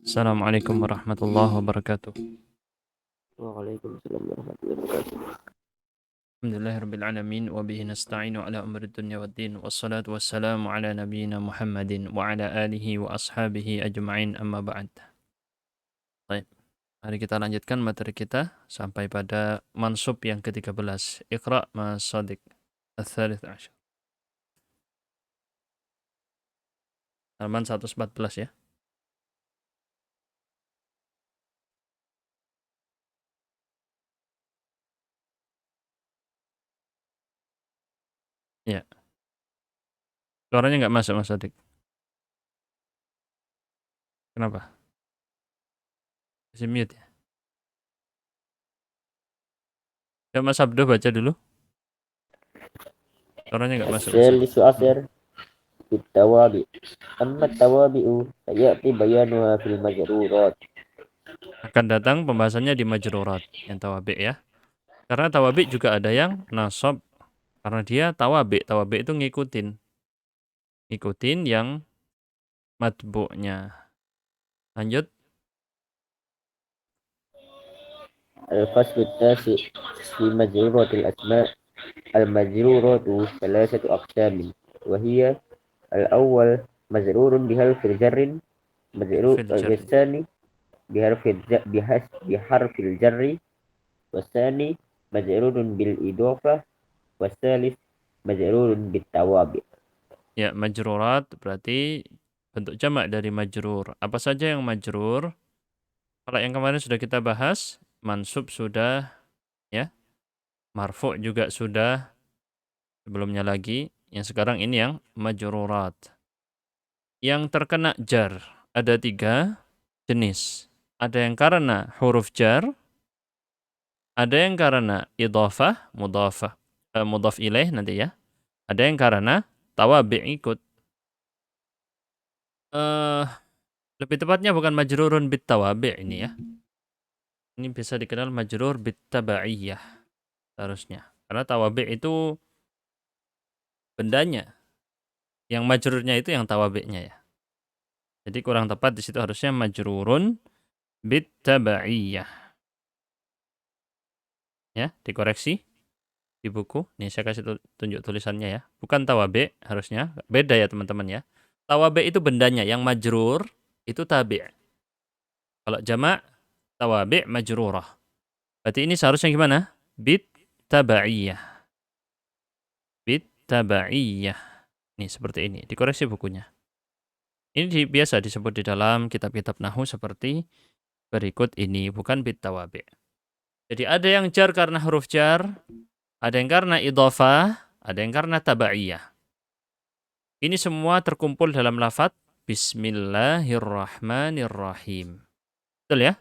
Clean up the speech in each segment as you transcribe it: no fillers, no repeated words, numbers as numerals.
Assalamualaikum warahmatullahi wabarakatuh. Waalaikumsalam warahmatullahi wabarakatuh. Alhamdulillahirabbil alamin wa bihi nasta'inu ala umuri dunya waddin wassalatu wassalamu ala nabiyyina Muhammadin wa ala alihi wa ashabihi ajma'in amma ba'd. Baik, mari kita lanjutkan materi kita sampai pada mansub yang ke-13. Iqra ma Shadiq. Ats-tsalits asyar. Halaman 114 ya. Ya. Suaranya nggak masuk Mas Shadiq. Kenapa? Masih mute ya? Coba Mas Abdo baca dulu. Suaranya nggak masuk Mas Shadiq. As-salisu asyar bitawabi. Amma tawabi'u sayati bayanuha fil majrurat. Akan datang pembahasannya di majrurat yang tawabi ya. Karena tawabi juga ada yang nasab karena dia tawabi. Tawabi itu ngikutin yang matbu'nya. Lanjut. Al-faslu tasi fi majruratil asma' al-majruratu thalathatu aqsamin wa hiya al-awwal majrurun biharfil jarrin majrur Fil jarri. al-thani biharfil jarri والثاني مجرور بالإضافة والثالث مجرور بالتوابع. Ya, majrurat berarti bentuk jamak dari majrur. Apa saja yang majrur? Kalau yang kemarin sudah kita bahas, mansub sudah, ya. Marfu' juga sudah, sebelumnya lagi. Yang sekarang ini yang majrurat. Yang terkena jar, ada 3 jenis. Ada yang karena huruf jar, ada yang karena idhafah, mudhaf ilaih nanti ya. Ada yang karena tawabi' ikut. Eh, lebih tepatnya bukan majrurun bit tawabi' ini ya. Ini bisa dikenal majrur bit tabaiyah seharusnya. Karena tawabi' itu bendanya. Yang majrurnya itu yang tawabi'nya ya. Jadi kurang tepat di situ harusnya majrurun bit tabaiyah. Ya, dikoreksi di buku. Nih saya kasih tunjuk tulisannya ya. Bukan tawabi' harusnya. Beda ya teman-teman ya. Tawabi' itu bendanya. Yang majrur itu tabi'. Kalau jamak tawabi' majrurah. Berarti ini seharusnya gimana? Bit tabaiyah. Bit tabaiyah. Nih seperti ini. Dikoreksi bukunya. Ini biasa disebut di dalam kitab-kitab nahwu seperti berikut ini. Bukan bit tawabi'. Jadi ada yang jar karena huruf jar. Ada yang karena idhafah. Ada yang karena tabaiyah. Ini semua terkumpul dalam lafaz Bismillahirrahmanirrahim. Betul ya?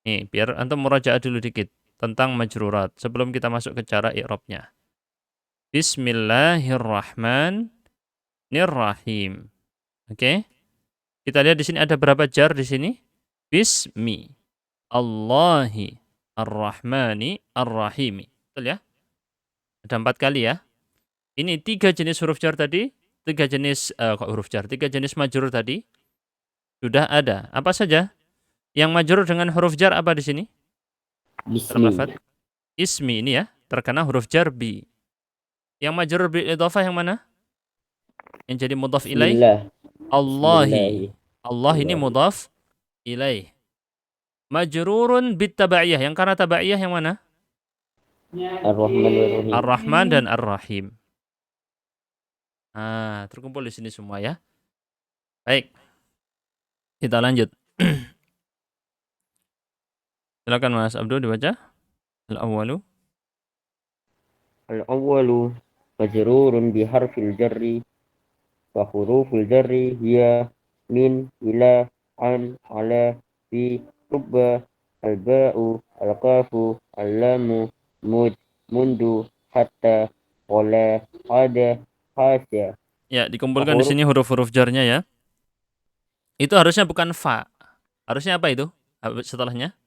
Nih, biar antum murajaah dulu dikit tentang majrurat sebelum kita masuk ke cara i'rabnya. Bismillahirrahmanirrahim. Oke? Kita lihat di sini ada berapa jar di sini? Bismi, Allahi, Ar-Rahmani, Ar-Rahimi. Betul ya? Ada 4 kali ya. Ini 3 jenis huruf jar tadi, 3 jenis huruf jar, 3 jenis majrur tadi sudah ada. Apa saja? Yang majrur dengan huruf jar apa di sini? Dalam Bismi. lafaz ismi ini ya, terkena huruf jar bi. Yang majrur bil idhafah yang mana? Yang jadi mudhaf ilaih? Bismillah. Bismillahi. Allahi. Allah ini Allah. mudhaf ilaih. Majrurun bit tabaiyah. Yang karena tabaiyah yang mana? Ar-Rahman Ar-Rahim. Ar-Rahman dan Ar-Rahim. Ah, terkumpul di sini semua ya. Baik. Kita lanjut. Silakan Mas Abdul dibaca. Al-awwalu. Al-awwalu majrurun biharfil jarri wa huruful jarri hiya min, ila, an, ala, fi, rubba, al-ba'u, al-qafu, al-lamu, mud, mundu, hatta, wala, ada, hasya. Ya, dikumpulkan di Huruf sini huruf-huruf jarnya ya. Itu harusnya bukan fa. Harusnya apa itu? Setelahnya?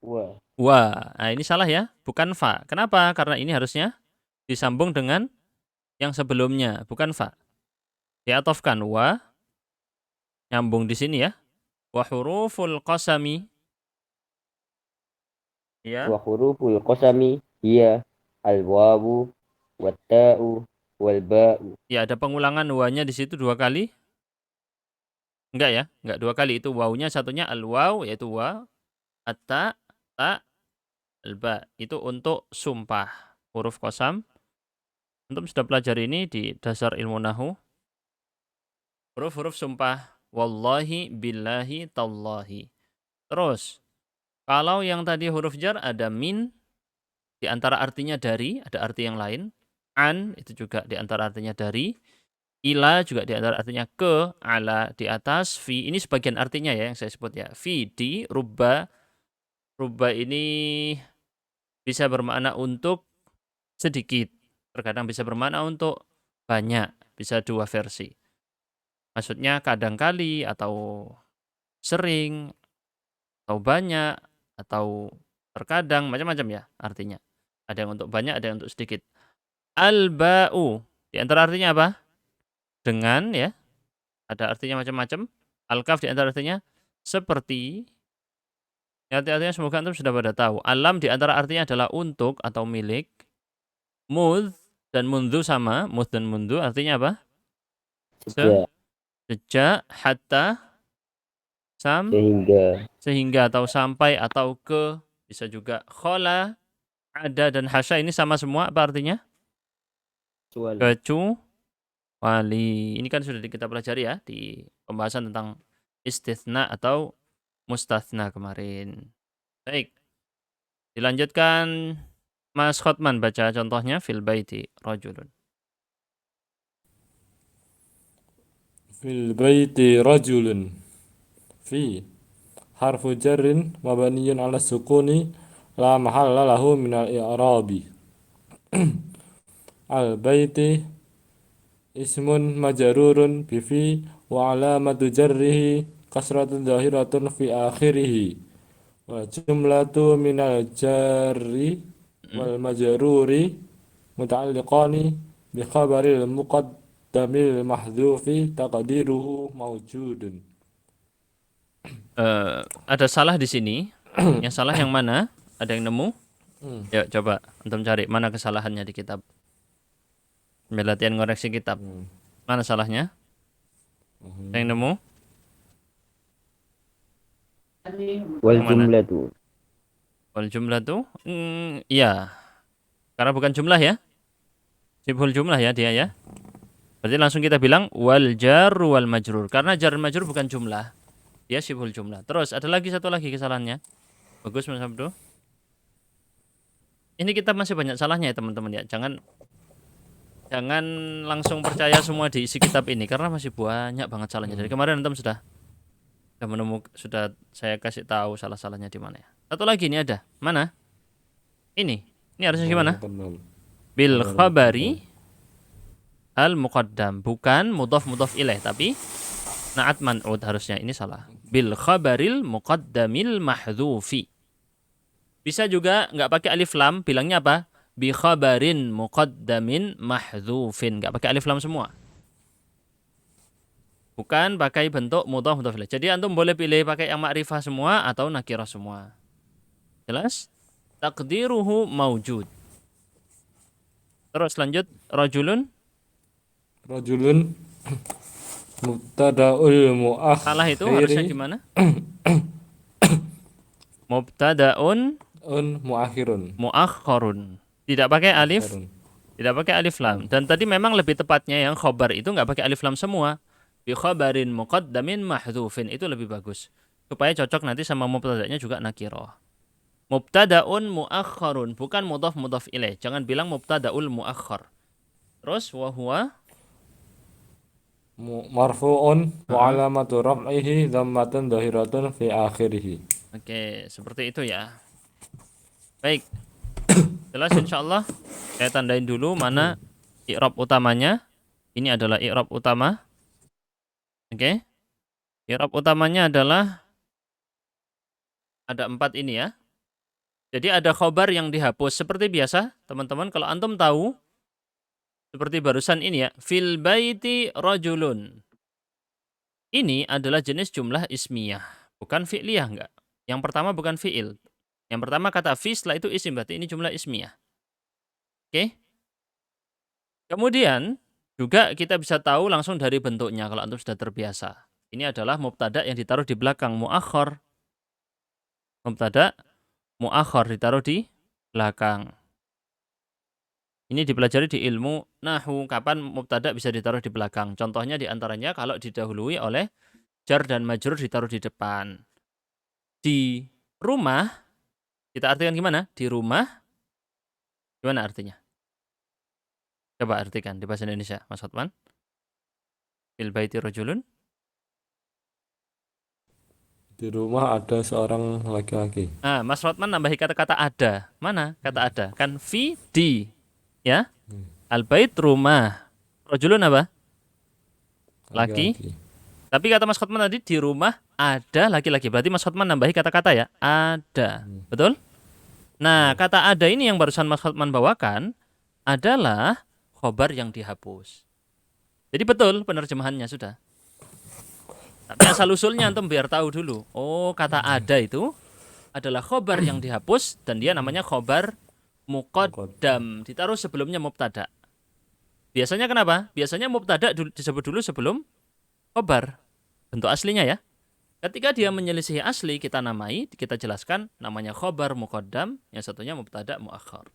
wa. Wa. Nah, ini salah ya. Bukan fa. Kenapa? Karena ini harusnya disambung dengan yang sebelumnya, bukan fa. Diatofkan wa, nyambung di sini ya. Wa huruful qasami. Ya. Wa huruful qasami hiya al-wawu wat-ta'u wal-ba'u. Ya, ada pengulangan wanya di situ 2 kali. Enggak ya? Enggak 2 kali. Itu wawunya satunya al-waw yaitu wa, at-ta, ta, al-ba. Itu untuk sumpah. Huruf qasam. Antum sudah pelajari ini di dasar ilmu nahu. Huruf-huruf sumpah. Wallahi, billahi, tallahi. Terus, kalau yang tadi huruf jar ada min, di antara artinya dari, ada arti yang lain. An, itu juga di antara artinya dari. Ila juga di antara artinya ke, ala di atas, fi. Ini sebagian artinya ya yang saya sebut ya. Fi, di, rubba. Rubba ini bisa bermakna untuk sedikit. Terkadang bisa bermakna untuk banyak. Bisa 2 versi. Maksudnya kadang-kali atau sering atau banyak atau terkadang macam-macam ya artinya. Ada yang untuk banyak, ada yang untuk sedikit. Al-ba'u di antara artinya apa? Dengan ya. Ada artinya macam-macam. Al-kaf di antara artinya seperti. Artinya semoga antum sudah pada tahu. Alam di antara artinya adalah untuk atau milik. Mudh dan mundu sama. Mudh dan mundu artinya apa? Sejak, Sejak, hatta, sehingga, sehingga atau sampai atau ke. Bisa juga khola, ada dan hasya ini sama semua apa artinya? kecuali. Kecuali. Ini kan sudah kita pelajari ya di pembahasan tentang istitsna atau mustatsna kemarin. Baik. Dilanjutkan Mas Khotman baca contohnya fil baiti rajulun. Fil baiti rajulun. Fi harfu jarrin mabniyun ala sukuni la mahalla lahu minal i'rabi. Al baiti ismun majrurun bi fi wa alamatu jarrihi kasratun zahiratun fi akhirih. Wa jumlatu minal jarri wal majruri muta'alliqani bi khabaril muqaddamil mahdhufi taqdiruhu mawjudun. Ada salah di sini. Yang salah yang mana? Ada yang nemu? Ya, coba antum cari mana kesalahannya di kitab. Latihan ngoreksi kitab. Mana salahnya? Ada yang nemu? Wal Yang mana? jumlatu. Wal jumlah tuh? Iya. Karena bukan jumlah ya. Sibhul jumlah ya dia ya. Berarti langsung kita bilang wal jar wal majrur. Karena jar majrur bukan jumlah. Dia sibhul jumlah. Terus ada lagi satu lagi kesalahannya. Bagus Mas Abdu. Ini kita masih banyak salahnya ya teman-teman ya. Jangan langsung percaya semua di isi kitab ini karena masih banyak banget salahnya. Dari kemarin antum sudah menemukan, sudah saya kasih tahu salah-salahnya di mana ya. Satu lagi ini ada. Mana? Ini harusnya gimana? Bil khabari al muqaddam, bukan mudhaf ilaih tapi na'at man'ud harusnya. Ini salah. Bil khabaril muqaddamil mahdhufi. Bisa juga nggak pakai alif lam, bilangnya apa? Bi khabarin muqaddamin mahdhufin. Nggak pakai alif lam semua. Bukan pakai bentuk mudhaf ilaih. Jadi antum boleh pilih pakai yang ma'rifah semua atau nakirah semua. Jelas? Taqdiruhu maujud. Terus lanjut rajulun. Rajulun mubtada'ul muakhir. Salah itu harusnya gimana? Mubtada'un muakhirun. Tidak pakai alif, tidak pakai alif lam. Dan tadi memang lebih tepatnya yang khobar itu nggak pakai alif lam semua. Bi khabarin muqaddamin mahdhufin, itu lebih bagus. Supaya cocok nanti sama mubtada'nya juga nakirah. Mubtada'un muakhirun, bukan mudhaf ilaih. Jangan bilang mubtada'ul muakhir. Terus wa huwa marfu'un wa alamatu raf'ihi dhammatun dhahiratun fi akhirih. Oke, seperti itu ya. Baik. Jelas insyaallah. Saya tandain dulu mana i'rab utamanya. Ini adalah i'rab utama. Oke. I'rab utamanya adalah ada 4 ini ya. Jadi ada khobar yang dihapus seperti biasa, teman-teman. Kalau antum tahu seperti barusan ini ya, fil baiti rajulun. Ini adalah jenis jumlah ismiyah. Bukan fi'liyah, enggak. Yang pertama bukan fi'il. Yang pertama kata fi, setelah itu isim, berarti ini jumlah ismiyah. Oke? Kemudian juga kita bisa tahu langsung dari bentuknya kalau antum sudah terbiasa. Ini adalah mubtada yang ditaruh di belakang, muakhor. Mubtada muakhor ditaruh di belakang. Ini dipelajari di ilmu nahwu, kapan mubtada bisa ditaruh di belakang. Contohnya diantaranya kalau didahului oleh jar dan majrur ditaruh di depan. Di rumah, kita artikan gimana? Di rumah, gimana artinya? Coba artikan di bahasa Indonesia, Mas Hotman. Fil baiti rajulun. Di rumah ada seorang laki-laki. Nah, Mas Hotman nambahi kata-kata ada. Mana kata ada? Kan fi, di. Ya? Al-bait rumah. Rajulun apa? Laki. Laki-laki. Tapi kata Mas Hotman tadi di rumah ada laki-laki. Berarti Mas Hotman nambahi kata-kata ya. Ada. Betul? Nah, kata ada ini yang barusan Mas Hotman bawakan adalah khobar yang dihapus. Jadi betul penerjemahannya sudah. Tapi asal usulnya antum biar tahu dulu. Oh, kata ada itu adalah khobar yang dihapus dan dia namanya khobar muqaddam. Ditaruh sebelumnya mubtada. Biasanya kenapa? Biasanya mubtada disebut dulu sebelum khobar. Bentuk aslinya ya. Ketika dia menyelisihi asli, kita namai, kita jelaskan namanya khobar muqaddam, yang satunya mubtada muakhar.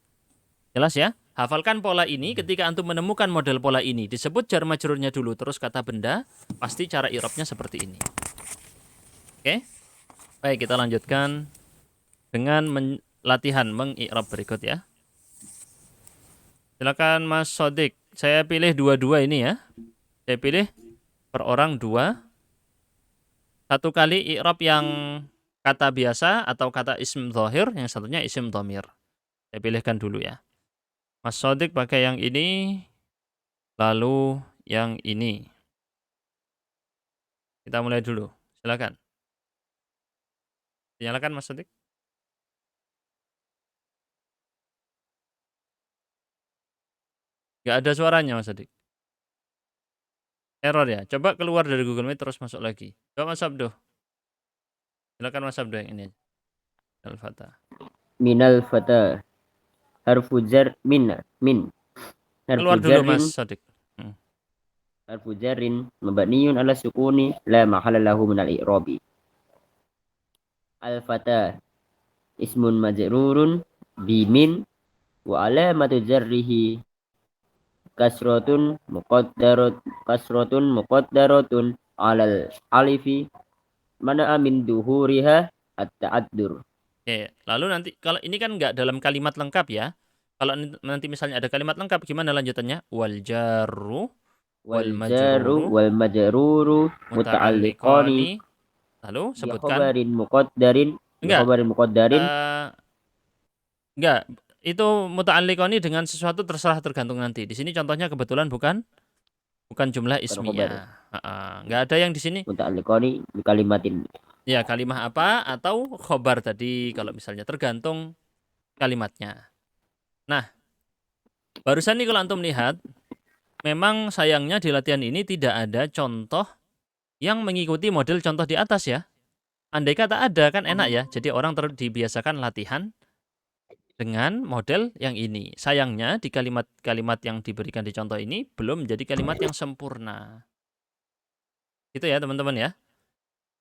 Jelas ya? Hafalkan pola ini ketika antum menemukan model pola ini. Disebut jar majrurnya dulu, terus kata benda, pasti cara i'rabnya seperti ini. Oke? Baik, kita lanjutkan dengan latihan meng-i'rab berikut ya. Silakan Mas Sodik. Saya pilih dua-dua ini ya. Saya pilih per orang 2. Satu kali i'rab yang kata biasa atau kata ism dhahir, yang satunya ism dhamir. Saya pilihkan dulu ya. Mas Sodik pakai yang ini, lalu yang ini. Kita mulai dulu. Silakan. Dinyalakan Mas Sodik. Gak ada suaranya Mas Sodik. Error ya. Coba keluar dari Google Meet terus masuk lagi. Coba Mas Abduh. Silakan Mas Abduh yang ini. Al-Fatah. Minal fata. Harfu jar min. Keluar Harfu dulu jarrin. Mas Sodik. Harfu jarrin. Mabniyun ala sukuni. La mahala lahu minal i'rabi. Al-fata. Ismun majrurun. Bimin. Wa alamatu jarrihi. Kasratun muqaddaratun alal alifi. Mana min duhuriha at-ta'addur. Oke, lalu nanti kalau ini kan nggak dalam kalimat lengkap ya. Kalau nanti misalnya ada kalimat lengkap gimana lanjutannya? Wal jarru wal majruru wal majruru muta'alliqani. Lalu Bi sebutkan khabarin muqaddarin. enggak. Muqaddarin. Enggak. Itu muta'alliqani dengan sesuatu tergantung nanti. Di sini contohnya kebetulan bukan jumlah ismiyah. Enggak ada yang di sini. Muta'alliqani bi kalimatin. Ya, kalimah apa atau khobar tadi kalau misalnya tergantung kalimatnya. Nah, barusan nih kalau antum lihat, memang sayangnya di latihan ini tidak ada contoh yang mengikuti model contoh di atas ya. Andai kata ada kan enak ya. Jadi orang dibiasakan latihan dengan model yang ini. Sayangnya di kalimat-kalimat yang diberikan di contoh ini belum menjadi kalimat yang sempurna. Itu ya teman-teman ya.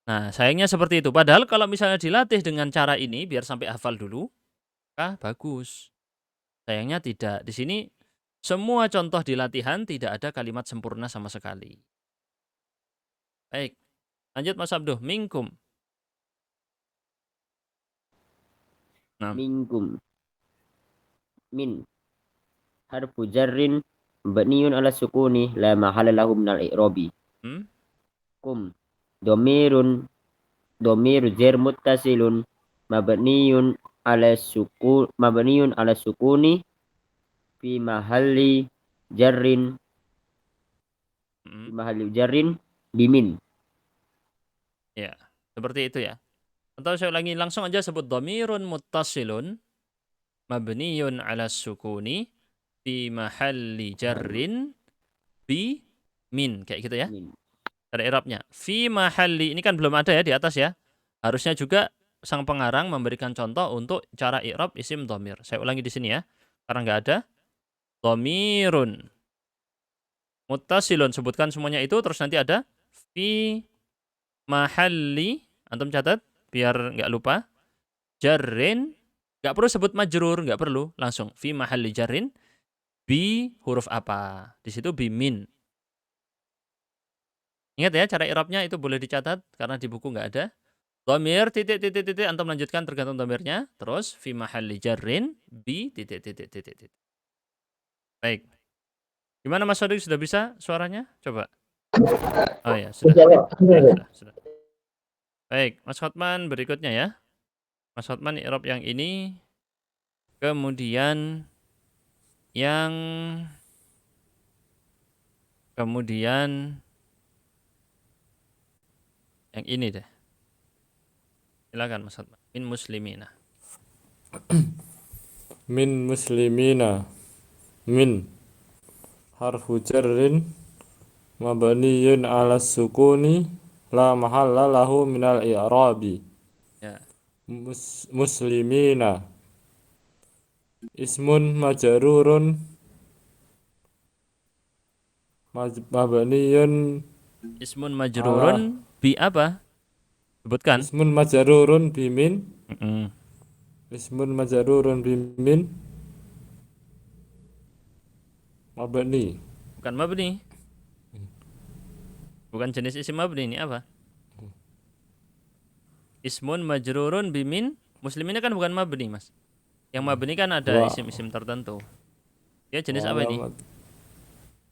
Nah, sayangnya seperti itu. Padahal kalau misalnya dilatih dengan cara ini biar sampai hafal dulu, bagus. Sayangnya tidak. Di sini semua contoh di latihan tidak ada kalimat sempurna sama sekali. Baik. Lanjut Mas Abduh, minkum. Nah. Minkum. Min. Harfu jarrin mabniyun ala sukuni la mahala lahu minal i'rabi. Kum. Domiru jar muttasilun mabniyun ala sukuni fi mahalli jarrin bimin. Ya, seperti itu ya. Atau saya ulangi langsung aja sebut dhamirun muttasilun mabniyun ala sukuni fi mahalli jarrin bi min, kayak gitu ya. Ada i'rabnya. Fi mahalli, ini kan belum ada ya di atas ya. Harusnya juga sang pengarang memberikan contoh untuk cara i'rab isim dhamir. Saya ulangi di sini ya, karena nggak ada. Dhamirun muttasilun, sebutkan semuanya itu, terus nanti ada fi mahalli, antum catat biar nggak lupa. Jarrin, nggak perlu sebut majrur, nggak perlu, langsung fi mahalli jarrin bi huruf apa. Di situ bi min. Ingat ya, cara i'rabnya itu boleh dicatat karena di buku nggak ada. Dhamir titik titik titik, antum lanjutkan tergantung dhamirnya. Terus fi mahalli jarrin bi titik titik titik titik. Baik. Gimana Mas Sodik, sudah bisa suaranya? Coba. Oh ya, sudah. Sudah. Baik, Mas Hotman berikutnya ya. Mas Hotman i'rab yang ini. Kemudian yang ini deh. Silakan Mas Hotman. Min muslimina. Min muslimina. Min harfu jarrin mabniyun ala sukuni la mahalla lahu minal i'rabi. Ya. Muslimina ismun majrurun mabniyun Ismun majrurun bi apa? Sebutkan. ismun majrurun bimin Mm-mm. ismun majrurun bimin mabni. Bukan mabni. Bukan jenis isim mabni, ini apa? Ismun majrurun bimin. Muslim ini kan bukan mabni, Mas. Yang mabni kan ada Wa isim-isim tertentu. Dia jenis wa apa ini?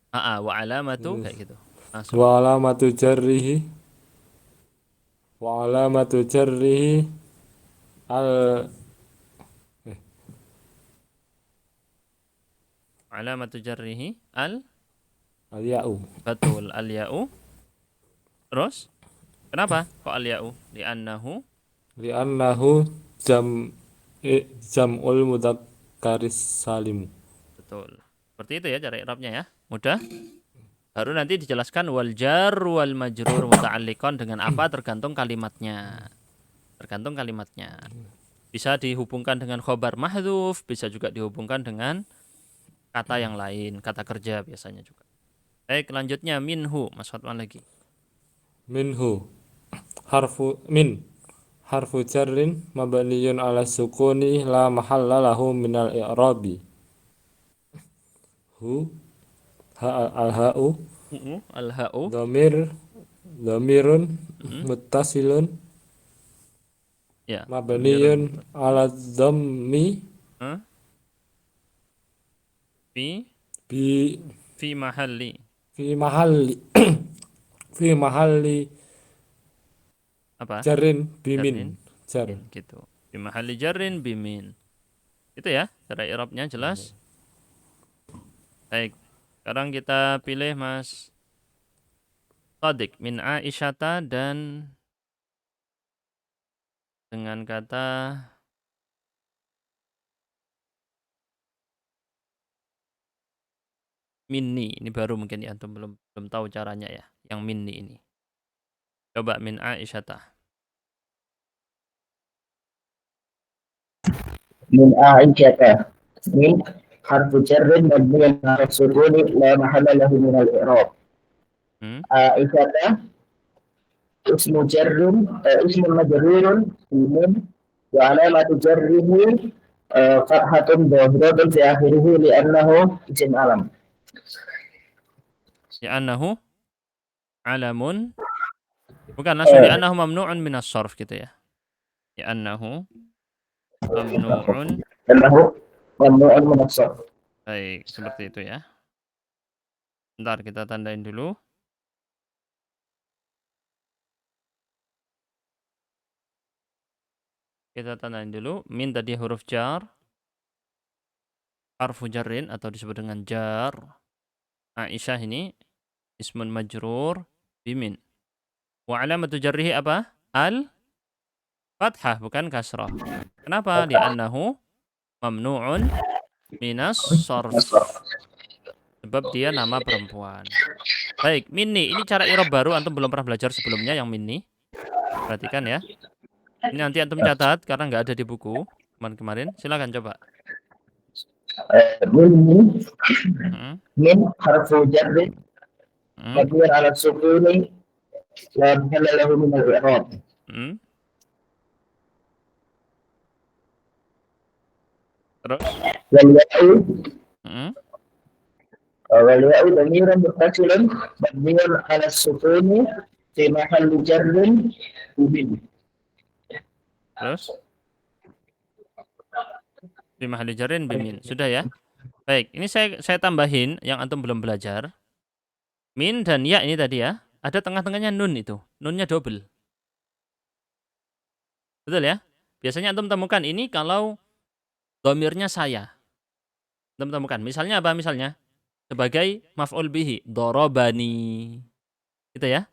alamat Wa alamatu kayak gitu. Langsung. wa alamatu jarrihi wa alamatu jarrihi al Alamatu jarrihi al ya'u betul al-ya'u. Terus kenapa kok al-ya'u? li'annahu jam'ul mudzakkaris salim. Betul. Seperti itu ya cara i'rabnya ya. Mudah. Baru nanti dijelaskan wal jar wal majrur muta'alliqan dengan apa tergantung kalimatnya. Tergantung kalimatnya. Bisa dihubungkan dengan khobar mahdhuf, bisa juga dihubungkan dengan kata yang lain, kata kerja biasanya juga. Baik, selanjutnya minhu, Mas Fatwan lagi. Minhu harfu jarrin mabniyun ala sukuni la mahalla lahu minal i'rabi. Hu al ha'u Al-ha'u. dhamirun muttasilun Ya. mabniyun ala dhammi Huh? Fi bi fi mahalli fi mahalli fi mahalli apa? jarrin Jarrin bimin jar. gitu. Fi mahalli jarrin bimin. Itu ya, cara i'rabnya jelas. Baik. Sekarang kita pilih Mas Shadiq min Aisyata dan dengan kata minni. Ini baru mungkin ya, antum belum tahu caranya ya, yang minni ini. Coba min Aisyata. من عائشة من حرف جر مبني على السكون لا محل له من الإعراب. Hmm? عائشة اسم جر اسم مجرور بمن وعلامة جره فتحة ظاهرة في آخره لأنه اسم علم. Li'annahu alamun. Bukan langsung li'annahu mamnu'un minas sarf gitu ya. Li'annahu mamnu'un. لأنه ممنوع من الصرف. Baik, seperti itu ya. Bentar kita tandain dulu. Kita tandain dulu. Min tadi huruf jar. Harfu jarrin atau disebut dengan jar. Aisyah ini ismun majrur bimin. Wa alamatu jarrihi apa? Fathah bukan kasrah. Kenapa? Li'annahu mamnu'un minas sarf. Sebab dia nama perempuan. Baik, minni. Ini cara i'rab baru, antum belum pernah belajar sebelumnya yang minni. Perhatikan ya. Ini nanti antum catat karena nggak ada di buku kemarin. Silakan coba. min Hmm, min harfu jarrin hmm, mabniun ala sukuni la mahalla lahu min al-i'rab. hmm. Terus? Wal ya'u Hmm, wal ya'u dhamirun muttasilun mabniun ala sukuni fi mahalli jarrin min. terus? Fi mahalli jarrin bimin. Sudah ya? Baik, ini saya tambahin yang antum belum belajar. Min dan ya ini tadi ya. Ada tengah-tengahnya nun itu. Nunnya double. Betul ya? Biasanya antum temukan ini kalau domirnya saya. Antum temukan. Misalnya apa misalnya? Sebagai maf'ul bihi. Dorobani. Gitu ya.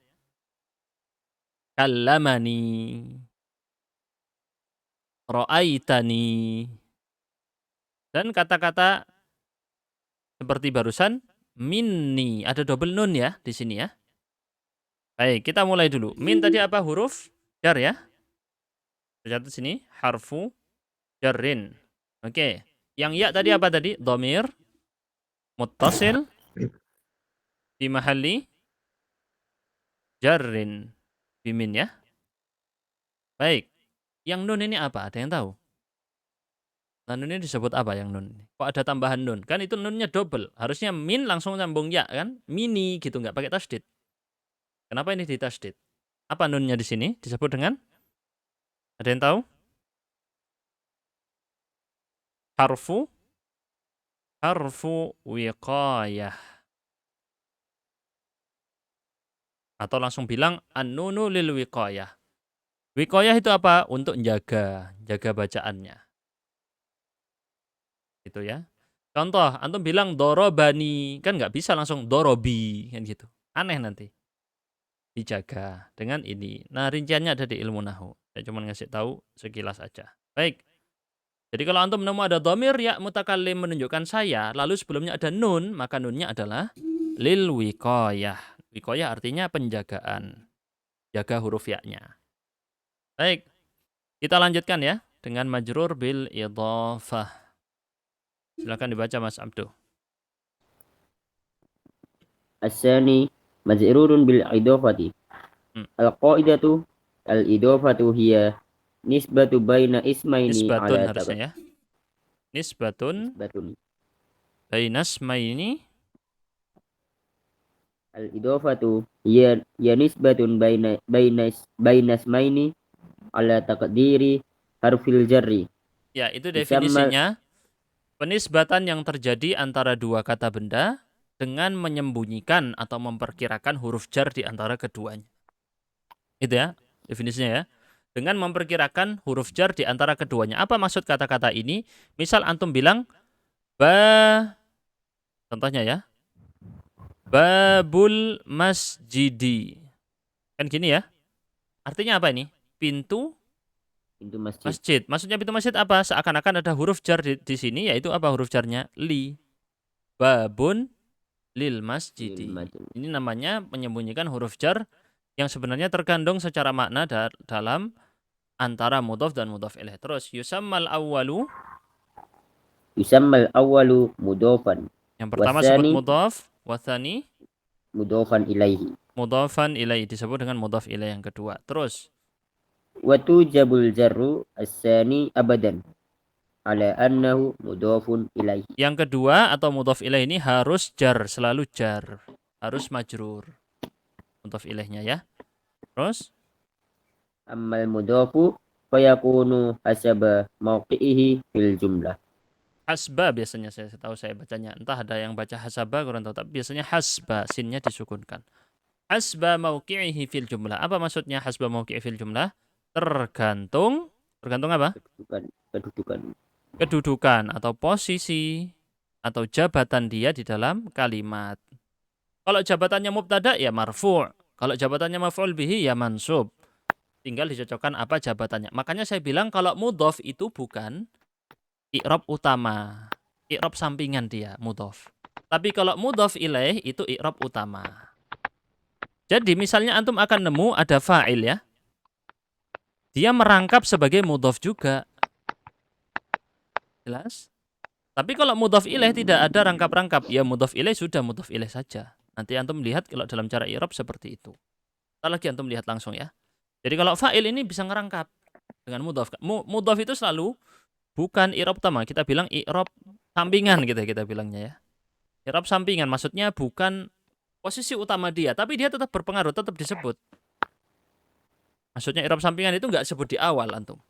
Kallamani. Ro'aitani. Dan kata-kata seperti barusan. Minni. Ada double nun ya di sini ya. Baik, kita mulai dulu. Min tadi apa? Huruf jar ya. Catat sini. Harfu jarrin. Oke. Yang ya tadi apa tadi? Dhamir muttasil fi mahalli jarrin bimin ya. Baik. Yang nun ini apa? Ada yang tahu? Nah, nun ini disebut apa yang nun ini? Kok ada tambahan nun? Kan itu nunnya double. Harusnya min langsung sambung ya kan? Mini gitu, nggak pakai tasdid. Kenapa ini ditasdid? Apa nunnya di sini disebut dengan? Ada yang tahu? Harfu wiqayah. Atau langsung bilang an-nunu lil wiqayah. Wiqayah itu apa? Untuk jaga bacaannya. Gitu ya. Contoh, antum bilang dorobani, kan nggak bisa langsung dorobi, kan gitu. Aneh nanti. Dijaga dengan ini. Nah, rinciannya ada di ilmu nahu. Saya cuma ngasih tahu sekilas aja. Baik. Jadi kalau antum nemu ada dhamir ya mutakallim menunjukkan saya, lalu sebelumnya ada nun, maka nunnya adalah lil wiqayah. Wiqayah artinya penjagaan. Jaga huruf ya-nya. Baik. Kita lanjutkan ya dengan majrur bil idhafah. Silakan dibaca Mas Abdu. As-sani majrurun bil idafati. Al-qaidatu al-idafatu hiya nisbatu baina ismaini Nisbatun ala harusnya ya. Nisbatun baina ismaini. Al-idafatu hiya nisbatun baina ismaini ala taqdiri harfil jarri. Ya, itu definisinya. Penisbatan yang terjadi antara dua kata benda dengan menyembunyikan atau memperkirakan huruf jar di antara keduanya. Itu ya, definisinya ya. Dengan memperkirakan huruf jar di antara keduanya. Apa maksud kata-kata ini? Misal antum bilang contohnya ya. Babul masjidi. Kan gini ya. Artinya apa ini? Pintu masjid. Maksudnya pintu masjid apa? Seakan-akan ada huruf jar di sini, yaitu apa huruf jarnya? Li. Babun lil masjidi. Ini namanya menyembunyikan huruf jar yang sebenarnya terkandung secara makna dalam antara mudhaf dan mudhaf ilaih. Terus yusammal awwalu mudhafan. Yang pertama sebut mudhaf, watsani mudhafan ilaihi. Mudhafan ilaih disebut dengan mudhaf ilaih yang kedua. Terus Wa tujabul jarru as-sani abadan ala annahu mudhafun ilaihi. yang kedua atau mudhaf ilaih ini harus jar, selalu jar. Harus majrur. Mudhaf ilaihnya ya. Terus Ammal mudhafu fayakunu hasaba mawqi'ihi fil jumlah. hasba biasanya saya tahu saya bacanya. Entah ada yang baca hasaba kurang tahu, tapi biasanya hasba, sinnya disukunkan. Hasba mauqi'ihi fil jumlah. Apa maksudnya hasba mauqi'i fil jumlah? Tergantung apa? Kedudukan atau posisi atau jabatan dia di dalam kalimat. Kalau jabatannya mubtada ya marfu'. Kalau jabatannya maf'ul bihi ya mansub. Tinggal dicocokkan apa jabatannya. Makanya saya bilang kalau mudhaf itu bukan i'rab utama. I'rab sampingan dia, mudhaf. Tapi kalau mudhaf ilaih itu i'rab utama. Jadi misalnya antum akan nemu ada fa'il ya. dia merangkap sebagai mudhaf juga. Jelas? Tapi kalau mudhaf ilaih tidak ada rangkap-rangkap, ya mudhaf ilaih sudah mudhaf ilaih saja. Nanti antum lihat kalau dalam cara i'rab seperti itu. Ntar lagi antum lihat langsung ya. Jadi kalau fa'il ini bisa ngerangkap dengan mudhaf. Mudhaf itu selalu bukan i'rab utama. Kita bilang i'rab sampingan gitu kita bilangnya ya. I'rab sampingan maksudnya bukan posisi utama dia, tapi dia tetap berpengaruh, tetap disebut. Maksudnya i'rab sampingan itu nggak sebut di awal antum.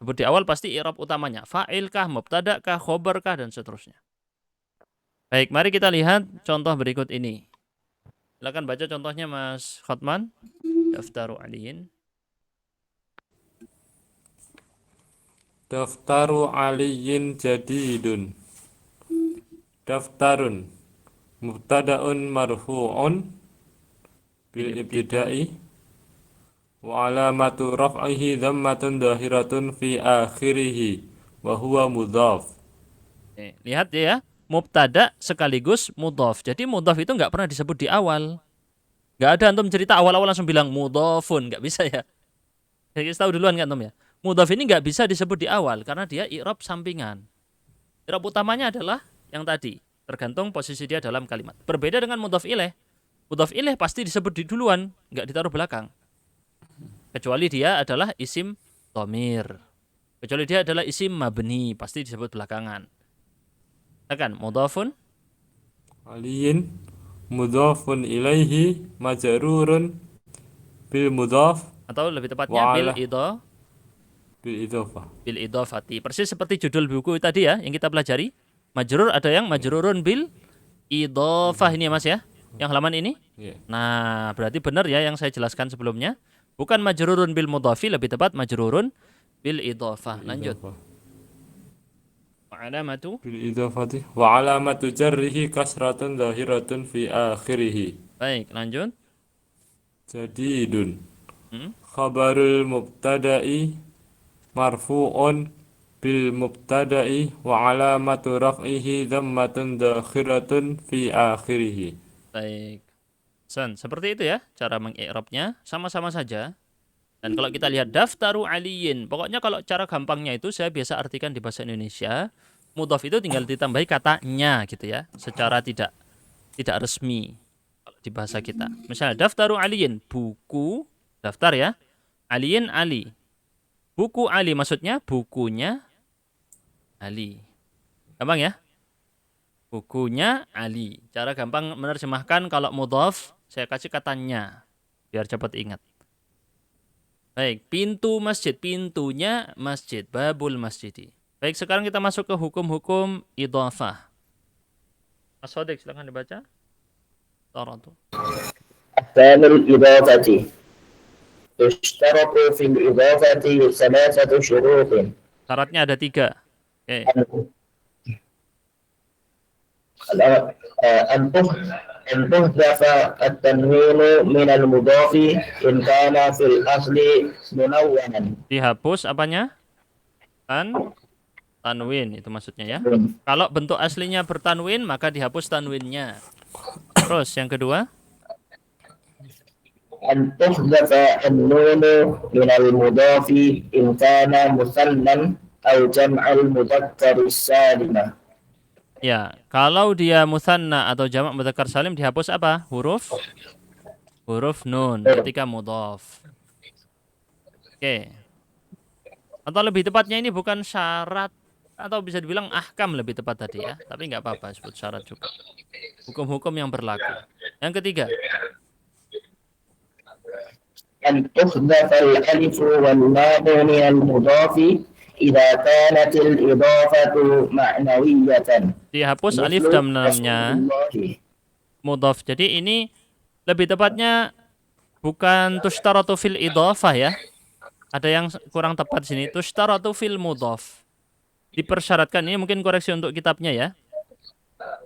Sebut di awal pasti i'rab utamanya. Fa'il kah, mubtada kah, khobar kah, dan seterusnya. Baik, mari kita lihat contoh berikut ini. Silakan baca contohnya Mas Khotman. Daftaru aliyin. Daftaru aliyin jadidun. Daftarun mubtada'un marfu'un bil ibtida'i wa alamatu raf'ihi dhammatun dahiratun fi akhirih wa huwa mudhaf. Lihat ya, mubtada sekaligus mudhaf. Jadi mudhaf itu nggak pernah disebut di awal. Nggak ada antum cerita awal-awal langsung bilang mudhafun, nggak bisa ya. Jadi tahu duluan kan antum ya. Mudhaf ini nggak bisa disebut di awal karena dia i'rab sampingan. I'rab utamanya adalah yang tadi, tergantung posisi dia dalam kalimat. Berbeda dengan mudhaf ilaih. Mudhaf ilaih pasti disebut di duluan, nggak ditaruh belakang. Kecuali dia adalah isim dhamir. Kecuali dia adalah isim mabni, pasti disebut belakangan. Akan mudhafun Aliyin mudhafun ilaihi majrurun bil mudhaf atau lebih tepatnya Wa'ala. bil idhofah. idhofati. Persis seperti judul buku tadi ya yang kita pelajari. Majrur ada yang majrurun bil idhofah ini ya Mas ya. Yang halaman ini. Iya. Nah, berarti benar ya yang saya jelaskan sebelumnya. Bukan majrurun bil mudhafi, lebih tepat majrurun bil idhofah. Lanjut. Wa alamatu Bil idhofati wa alamatu jarrihi kasratun zahiratun fi akhirih. Baik, lanjut. Jadidun. Hmm? Khabarul mubtada'i marfu'un bil mubtada'i wa alamatu raf'ihi dhammatun dakhiratun fi akhirih. Baik. Seperti itu ya cara mengi'rabnya, sama-sama saja. Dan kalau kita lihat daftaru aliyin, pokoknya kalau cara gampangnya itu saya biasa artikan di bahasa Indonesia, mudhaf itu tinggal ditambahi katanya gitu ya, secara tidak resmi kalau di bahasa kita. Misalnya daftaru aliyin, buku, daftar ya. Aliyin Ali. Buku Ali maksudnya bukunya Ali. Gampang ya? Bukunya Ali. Cara gampang menerjemahkan kalau mudhaf saya kasih katanya biar cepat ingat. Baik, pintu masjid, pintunya masjid, babul masjidi. Baik, sekarang kita masuk ke hukum-hukum idhafah. Mas Sodik silakan dibaca. Taratu. أحكام الإضافة تشترط في الإضافة ثلاثة شروط. Syaratnya ada 3. Oke. أن تحذف التنوين من المضاف إن كان في الأصل منونا. Dihapus apanya? Tanwin itu maksudnya ya. Kalau bentuk aslinya bertanwin maka dihapus tanwinnya. Terus yang kedua? أن تحذف النون من المضاف إن كان مثنى أو جمع المذكر السالم. Ya, kalau dia musanna atau jamak mudzakkar salim dihapus apa? Huruf nun ketika mudhaf. Oke. Atau lebih tepatnya ini bukan syarat atau bisa dibilang ahkam lebih tepat tadi ya, tapi nggak apa-apa sebut syarat juga. Hukum-hukum yang berlaku. Yang ketiga, أن تحذف الألف واللام من المضاف إذا كانت الإضافة معنوية. dihapus alif dan lamnya mudhaf. Jadi ini lebih tepatnya bukan tushtaratu fil idhafah ya. Ada yang kurang tepat sini. Tushtaratu fil mudhaf. Dipersyaratkan, ini mungkin koreksi untuk kitabnya ya.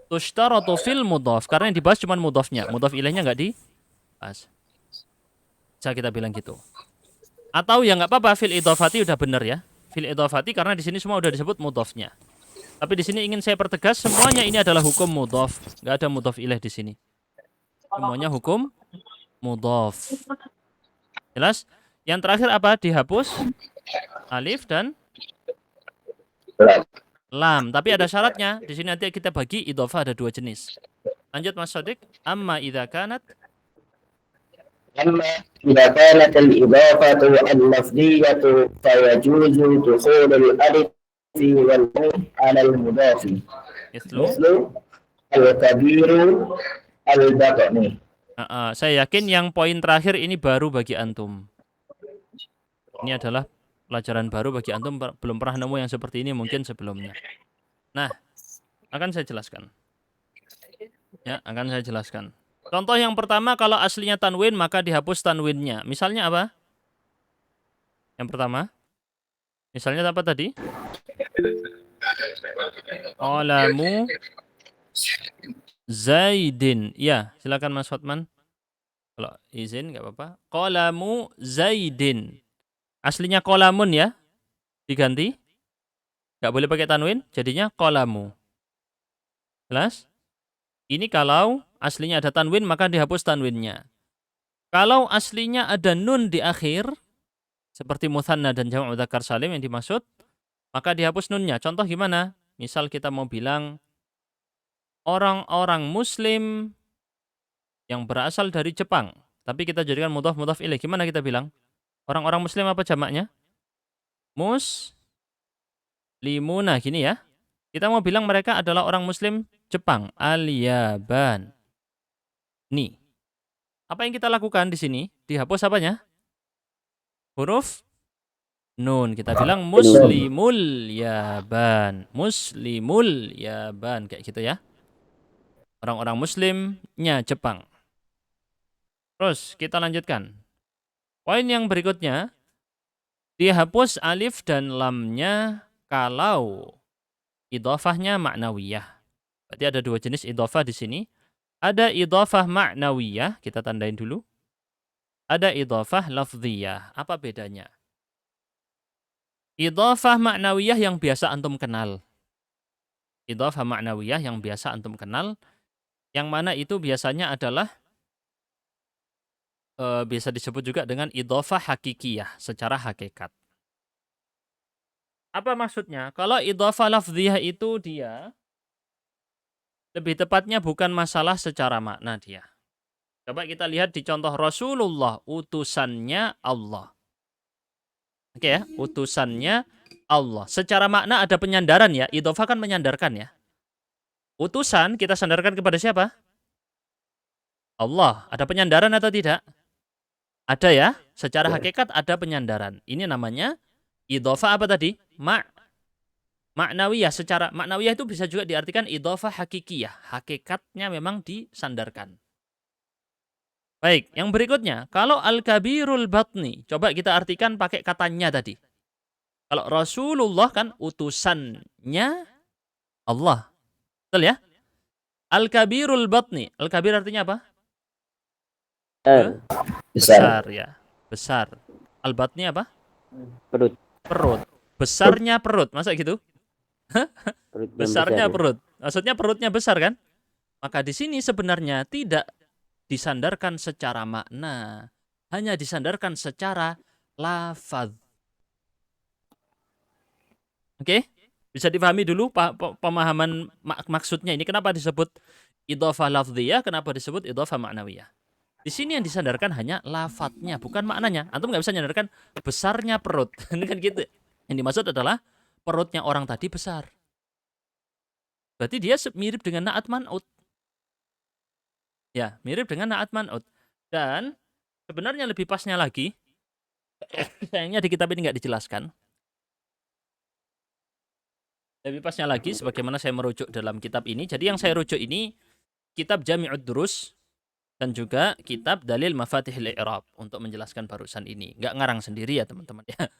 Tushtaratu fil mudhaf karena yang dibahas cuma mudhafnya. Mudhaf ilaihnya nggak dibahas. Bisa kita bilang gitu. Atau ya nggak apa-apa, fil idhafati udah bener ya. Fil idhafati karena di sini semua udah disebut mudhafnya. Tapi di sini ingin saya pertegas semuanya ini adalah hukum mudhaf. Nggak ada mudhaf ilaih di sini. Semuanya hukum mudhaf. Jelas? Yang terakhir apa? Dihapus alif dan lam. Tapi ada syaratnya. Di sini nanti kita bagi idhofah ada 2 jenis. Lanjut Mas Sodik. Amma idza kanat أما إذا كانت الإضافة اللفظية فيجوز دخول الألف والنون على المضاف mislu. مثل الكبير البطن. Saya yakin yang poin terakhir ini baru bagi antum. Ini adalah pelajaran baru bagi antum, belum pernah nemu yang seperti ini mungkin sebelumnya. Nah, akan saya jelaskan. Ya, akan saya jelaskan. Contoh yang pertama, kalau aslinya tanwin maka dihapus tanwinnya. Misalnya apa? Yang pertama. Misalnya apa tadi? Qalamu Zaidin. Ya, silakan Mas Fatman. Kalau izin nggak apa-apa. Qalamu Zaidin. Aslinya qalamun ya. Diganti. Nggak boleh pakai tanwin, jadinya qalamu. Jelas? Ini kalau aslinya ada tanwin maka dihapus tanwinnya. Kalau aslinya ada nun di akhir, seperti mutsanna dan jamak mudzakkar salim yang dimaksud, maka dihapus nunnya. Contoh gimana? Misal kita mau bilang orang-orang muslim yang berasal dari Jepang, tapi kita jadikan mudhaf ilaih. Gimana kita bilang? Orang-orang muslim apa jamaknya? Muslimuna, gini ya. Kita mau bilang mereka adalah orang muslim Jepang, al-Yaban. Nih. Apa yang kita lakukan di sini? Dihapus apanya? Huruf nun. Kita bilang muslimul Yaban. Muslimul Yaban, kayak gitu ya. Orang-orang muslimnya Jepang. Terus kita lanjutkan. Poin yang berikutnya, dihapus alif dan lamnya kalau idhofahnya ma'nawiyah. Berarti ada 2 jenis idhofah di sini. Ada idhofah ma'nawiyah, kita tandain dulu. Ada idhofah lafdhiyah. Apa bedanya? Idhofah ma'nawiyah yang biasa antum kenal. Idhofah ma'nawiyah yang biasa antum kenal, yang mana itu biasanya adalah bisa disebut juga dengan idhofah hakikiyah, secara hakikat. Apa maksudnya? Kalau idhofah lafdhiyah itu dia lebih tepatnya bukan masalah secara makna dia. Coba kita lihat di contoh Rasulullah, utusannya Allah. Oke ya, utusannya Allah. Secara makna ada penyandaran ya, idhofah kan menyandarkan ya. Utusan kita sandarkan kepada siapa? Allah. Ada penyandaran atau tidak? Ada ya, secara hakikat ada penyandaran. Ini namanya idhofah apa tadi? Maknawiyah. Secara maknawiyah itu bisa juga diartikan idhofah hakikiyah. Hakikatnya memang disandarkan. Baik, yang berikutnya. Kalau al-kabirul batni. Coba kita artikan pakai katanya tadi. Kalau Rasulullah kan utusannya Allah. Betul ya? Al-kabirul batni. Al-kabir artinya apa? Besar ya. Besar. Al-batni apa? Perut. Perut. Besarnya perut. Masa gitu? Perut yang Besarnya besar, ya. perut. Maksudnya perutnya besar kan? Maka di sini sebenarnya tidak disandarkan secara makna. Hanya disandarkan secara lafaz. Oke? Bisa dipahami dulu pemahaman maksudnya ini. Kenapa disebut idhofah lafdhiyah? Kenapa disebut idhofah ma'nawiyah? Di sini yang disandarkan hanya lafadznya, bukan maknanya. Antum nggak bisa menyandarkan besarnya perut. Ini kan gitu. Yang dimaksud adalah perutnya orang tadi besar. Berarti dia mirip dengan na'at man'ut. Ya, mirip dengan na'at man'ut. Dan sebenarnya lebih pasnya lagi, sayangnya di kitab ini nggak dijelaskan. Lebih pasnya lagi, sebagaimana saya merujuk dalam kitab ini. Jadi yang saya rujuk ini, kitab Jami'ud Durus, dan juga kitab Dalil Mafatihil I'rab, untuk menjelaskan barusan ini. Nggak ngarang sendiri ya teman-teman. Ya.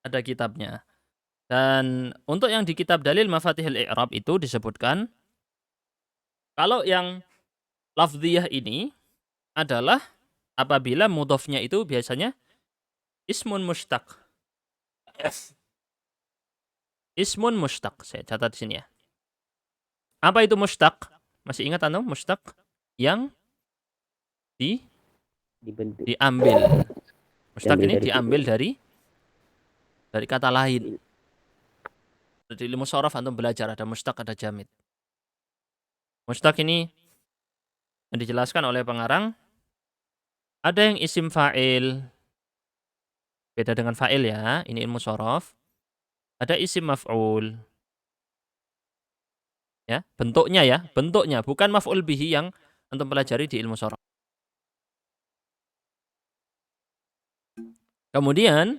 Ada kitabnya. Dan untuk yang di kitab Dalil Mafatihil I'rab itu disebutkan, kalau yang lafdhiyah ini adalah apabila mudhofnya itu biasanya ismun mushtaq. Ismun mushtaq. Saya catat di sini ya. Apa itu mushtaq? Masih ingat anu mushtaq? Yang Dibentuk. diambil. Mushtaq Diambil ini dari diambil dari kata lain. Di ilmu shorof antum belajar ada mushtaq, ada jamid. Mushtaq ini yang dijelaskan oleh pengarang, ada yang isim fa'il, beda dengan fa'il ya, ini ilmu shorof. Ada isim maf'ul. Ya, bentuknya, bukan maf'ul bihi yang antum pelajari di ilmu shorof. Kemudian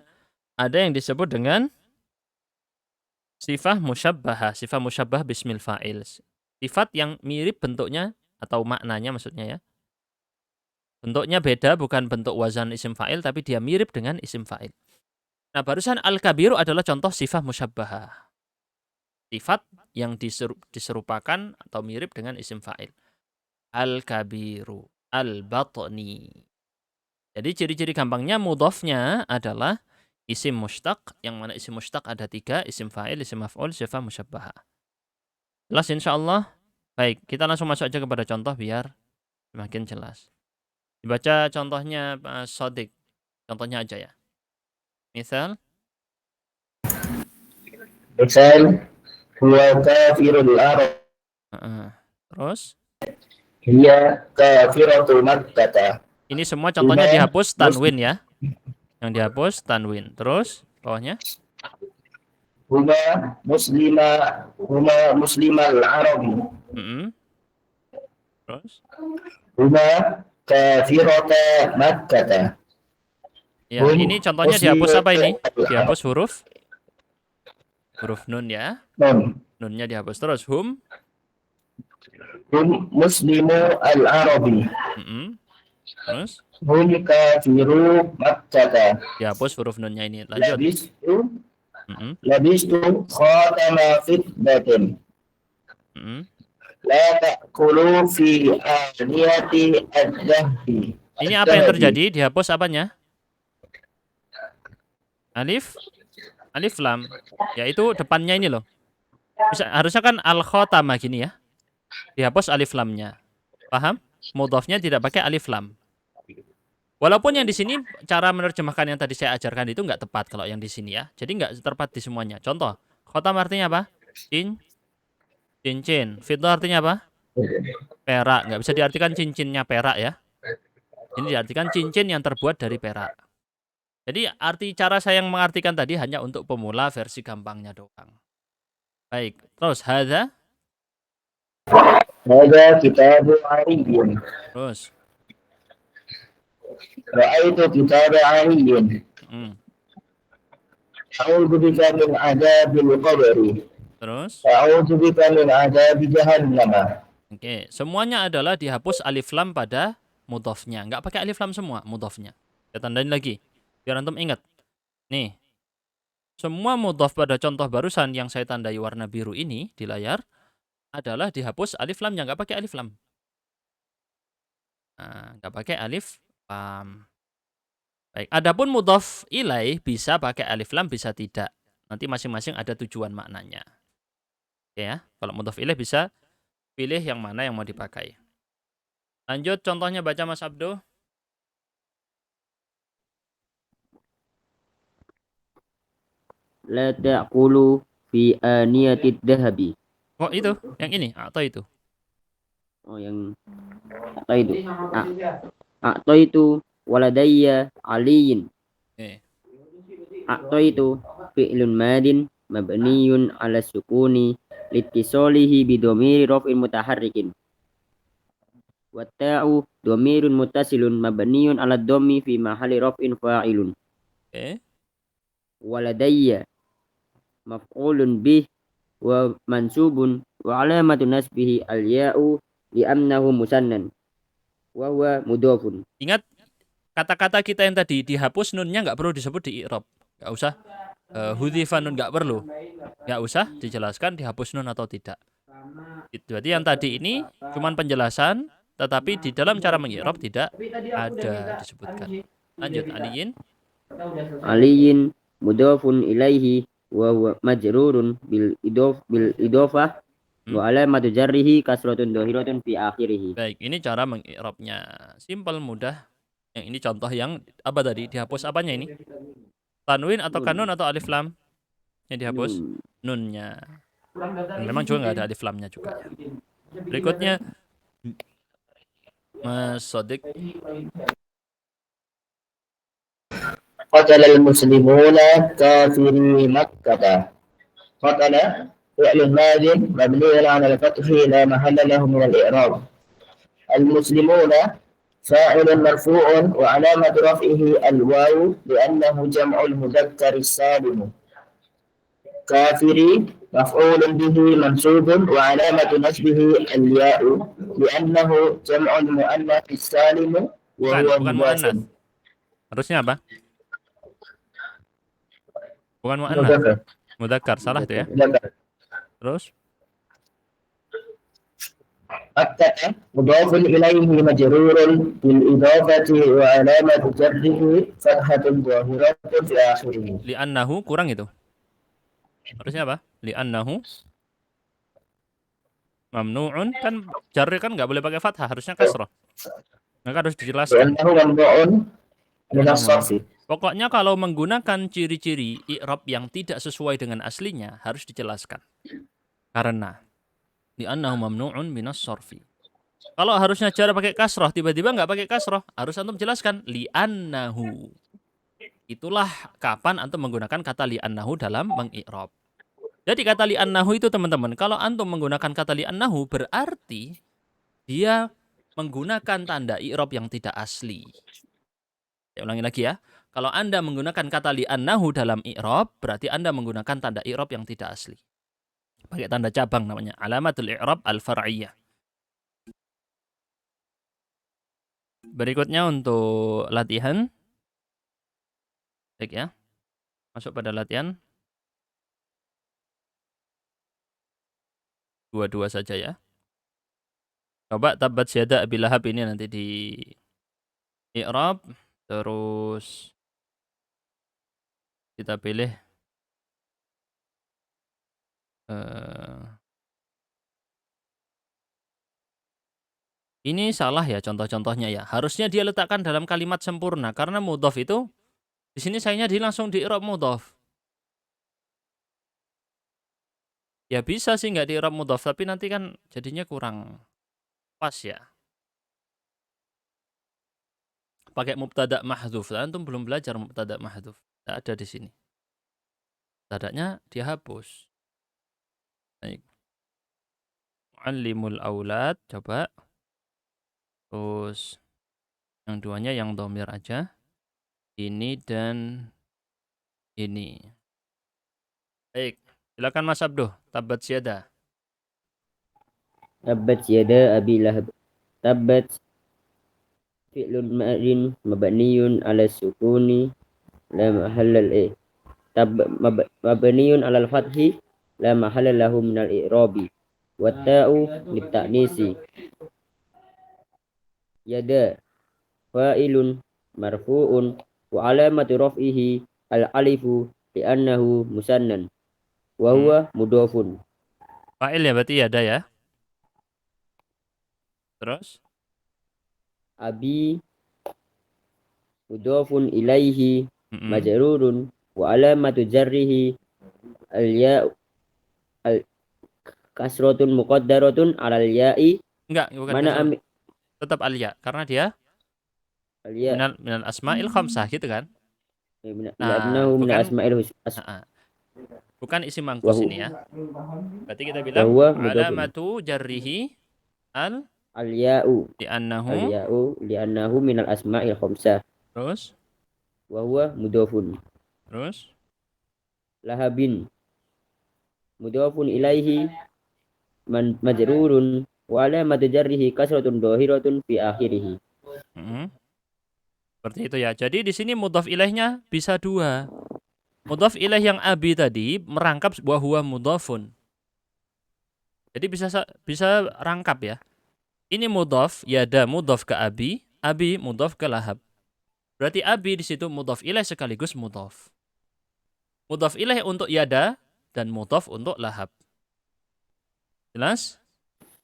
ada yang disebut dengan sifat musyabbah bismil fa'il. Sifat yang mirip bentuknya atau maknanya maksudnya ya. Bentuknya beda, bukan bentuk wazan isim fa'il, tapi dia mirip dengan isim fa'il. Nah, barusan al-kabiru adalah contoh sifat musyabbahah. Sifat yang diserupakan atau mirip dengan isim fa'il. Al-kabiru, al-batni. Jadi ciri-ciri gampangnya mudhafnya adalah isim mushtaq, yang mana isim mushtaq ada 3, isim fa'il, isim maf'ul, sifat musyabbahah. Jelas insyaallah? Baik, kita langsung masuk aja kepada contoh biar semakin jelas. Dibaca contohnya Pak Sodik. Contohnya aja ya. Misal, huwa kafirul Arab. terus Hiya kafiratul Makkah. ini semua contohnya dihapus tanwin ya. Yang dihapus tanwin. Terus bawahnya Huma muslimal Arab. Terus Huma kafirata Makkah. ya, ini contohnya dihapus apa ini? Dihapus huruf nun ya. Nunnya dihapus. Terus hum muslimu al-Arabi. Terus Hum kafiru Makkah. dihapus huruf nunnya ini. Lanjut. Labistu khatama fiddatin. La ta'kulu fi aniyati ad-dahbi. Ini apa yang terjadi? Dihapus apanya? Alif lam. Yaitu depannya ini loh. Harusnya kan al-khatama gini ya. Dihapus alif lamnya. Paham? Mudhafnya tidak pakai alif lam. Walaupun yang di sini cara menerjemahkan yang tadi saya ajarkan itu nggak tepat kalau yang di sini ya. Jadi nggak tepat di semuanya. Contoh, khotam artinya apa? Cincin. Fiddah artinya apa? Perak. Nggak bisa diartikan cincinnya perak ya. Ini diartikan cincin yang terbuat dari perak. Jadi cara saya yang mengartikan tadi hanya untuk pemula, versi gampangnya doang. Baik. Terus hadza kitabu Ariyun. Terus Ra'aitu kitab Ariyun. A'udzu bika min adzabil qabri. Terus A'udzu bika min adzabi jahannam. Oke, semuanya adalah dihapus alif lam pada mudhafnya. Nggak pakai alif lam semua mudhafnya. Saya tandain lagi biar antum ingat. Nih. Semua mudhaf pada contoh barusan yang saya tandai warna biru ini di layar adalah dihapus alif lamnya, nggak pakai alif lam. Nah, nggak pakai alif lam. Baik, adapun mudhaf ilaih bisa pakai alif lam, bisa tidak. Nanti masing-masing ada tujuan maknanya. Oke ya, kalau mudhaf ilaih bisa pilih yang mana yang mau dipakai. Lanjut contohnya baca Mas Abdo. La ta'kulu fi aniyatid dahabi. Oh itu, yang ini atau itu? Oh yang atau itu. Atau itu waladayya aliyin. Atau itu fi'lun madin mabniyun ala sukuni litisolihi bidomiri raf'in mutaharrikin. Watta'u domirun mutasilun mabniyun ala dhammi fi mahali raf'in fa'ilun. Waladayya maf'ulun bih wa mansubun wa alamatu nasbihi al-ya'u li'annahu musannan wa huwa mudhafun. Ingat kata-kata kita yang tadi dihapus nunnya nggak perlu disebut di i'rab. Nggak usah hudhifa nun, nggak perlu. Nggak usah dijelaskan dihapus nun atau tidak. Jadi yang tadi ini cuman penjelasan, tetapi di dalam cara mengi'rab tidak ada disebutkan. Lanjut, aliyin mudhafun ilaihi wa huwa majrurun bil idofah wa alamatu jarrihi kasratun dhahiratun fi akhirih. Baik, ini cara mengi'rabnya. Simpel, mudah, Yang ini contoh yang apa tadi? Dihapus apanya ini? Tanwin atau kanun atau alif lam? Yang dihapus Nun. nunnya. Dan memang juga nggak ada alif lamnya juga ya. Berikutnya Mas Sodik. قتل المسلمون كافري مكة. قتل فعل ماض مبني على الفتح لا محل له من الإعراب. المسلمون فاعل مرفوع وعلامة رفعه الواو لأنه جمع المذكر السالم. كافري مفعول به منصوب وعلامة نصبه الياء لأنه جمع المؤنث السالم وهو Bukan مضاف. mu'annas. Harusnya apa? Bukan mu'annas. مذكر. Mudzakkar, salah itu ya. مذكر. Terus مكة مضاف إليه مجرور بالإضافة وعلامة جره فتحة ظاهرة في آخره. li'annahu kurang itu. Harusnya apa? Li'annahu mamnu'un, kan jar kan nggak boleh pakai fathah, harusnya kasrah. Maka harus dijelaskan. لأنه ممنوع من الصرف. Pokoknya kalau menggunakan ciri-ciri i'rab yang tidak sesuai dengan aslinya harus dijelaskan. Karena li'annahu mamnu'un minas sarfi. Kalau harusnya jar pakai kasrah, tiba-tiba nggak pakai kasrah, harus antum jelaskan li'annahu. Itulah kapan antum menggunakan kata li'annahu dalam mengi'rab. Jadi kata li'annahu itu teman-teman, kalau antum menggunakan kata li'annahu berarti dia menggunakan tanda i'rab yang tidak asli. Saya ulangi lagi ya. Kalau Anda menggunakan kata li'annahu dalam i'rab, berarti Anda menggunakan tanda i'rab yang tidak asli. Pakai tanda cabang namanya, alamatul i'rab al-far'iyah. Berikutnya untuk latihan. Baik ya. Masuk pada latihan. Dua-dua saja ya. Coba tabbat syada Abi Lahab ini nanti di i'rab. Terus kita pilih ini salah ya contoh-contohnya ya. Harusnya dia letakkan dalam kalimat sempurna karena mudhof itu di sini sayangnya dia langsung di i'rab mudhof. Ya bisa sih nggak di i'rab mudhof, tapi nanti kan jadinya kurang pas ya. Pakai mubtada mahdhuf. Antum belum belajar mubtada mahdhuf. Tidak ada di sini. Mubtadanya dihapus. Baik. Muallimul aulad, coba. Terus yang duanya yang dhamir aja. Ini dan ini. Baik, silakan Mas Abduh, tabbat syada. Tabbat yada Abi Lahab. Tabbat fi'lun ma'rin mabniyun ala sukuni la mahalla mabniyun ala al-fathi la mahalla lahu min al-i'rabi wa ta'u lit-ta'nisi. Yada fa'ilun marfu'un wa alamatu raf'ihi al-alifu li'annahu musannan wa huwa mudhafun. Fa'il ya berarti ada ya. Terus Abi mudhafun ilaihi majrurun wa alamatu jarrihi al-ya kasratun muqaddaratun alal ya'i. enggak, bukan Mana kasrah. Tetap al-ya karena dia al-ya minal asma'il khamsah gitu kan. li'annahu min bukan asma'il husna bukan isim mangkus ini ya. Berarti kita bilang Bahwa mudhafun. alamatu jarrihi al-ya'u li'annahu li'annahu min al-asma'il khamsah terus wa huwa mudhafun. terus Lahabin mudhafun ilaihi majrurun wa alamatu jarrihi kasratun dhahiratun fi akhirih. Seperti itu ya. Jadi di sini mudhaf ilaihnya bisa dua. Mudhaf ilaih yang abi tadi merangkap sebuah huwa mudhafun. Jadi bisa rangkap ya. Ini mudhaf, yada mudhaf ke abi mudhaf ke lahab. Berarti abi di situ mudhaf ilaih sekaligus mudhaf. Mudhaf ilaih untuk yada dan mudhaf untuk lahab. Jelas?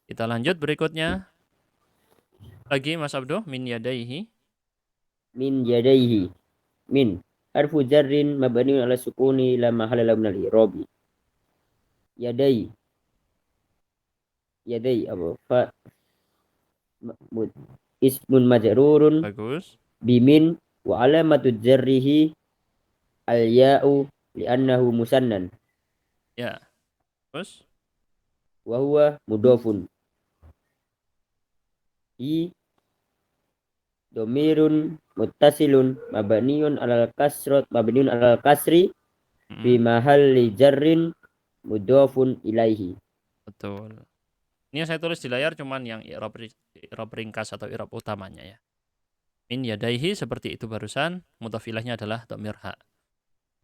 Kita lanjut berikutnya. Lagi Mas Abduh min yadaihi. min yadayhi. Min harfu jarrin mabniun ala sukuni la mahalla lahu minal i'rabi. Yadai apa fa ismun majrurun Bagus. bimin wa alamatu jarrihi al ya'u li'annahu musannan Ya. Terus wa huwa mudhafun. I domirun muttasilun mabniun alal kasri fi mahalli jarrin mudhafun ilaihi. betul. Ini yang saya tulis di layar cuman yang i'rab ringkas atau i'rab utamanya ya. Min yadaihi seperti itu barusan, mudhaf ilaihnya adalah dhamir ha.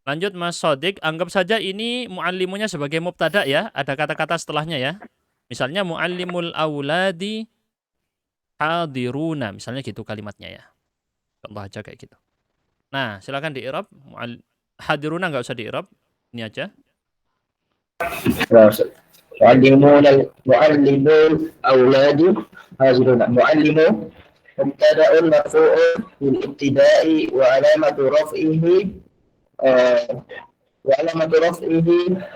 Lanjut Mas Sodik, anggap saja ini muallimunya sebagai mubtada ya, ada kata-kata setelahnya ya. Misalnya muallimul auladi hadiruna, misalnya gitu kalimatnya ya. Contoh aja kayak gitu. Nah, silakan di i'rab. Hadiruna nggak usah di i'rab. Ini aja. muallimul auladi haziruna. Muallimu mubtada'un marfu'un bil ibtida'i wa alamatu raf'ihi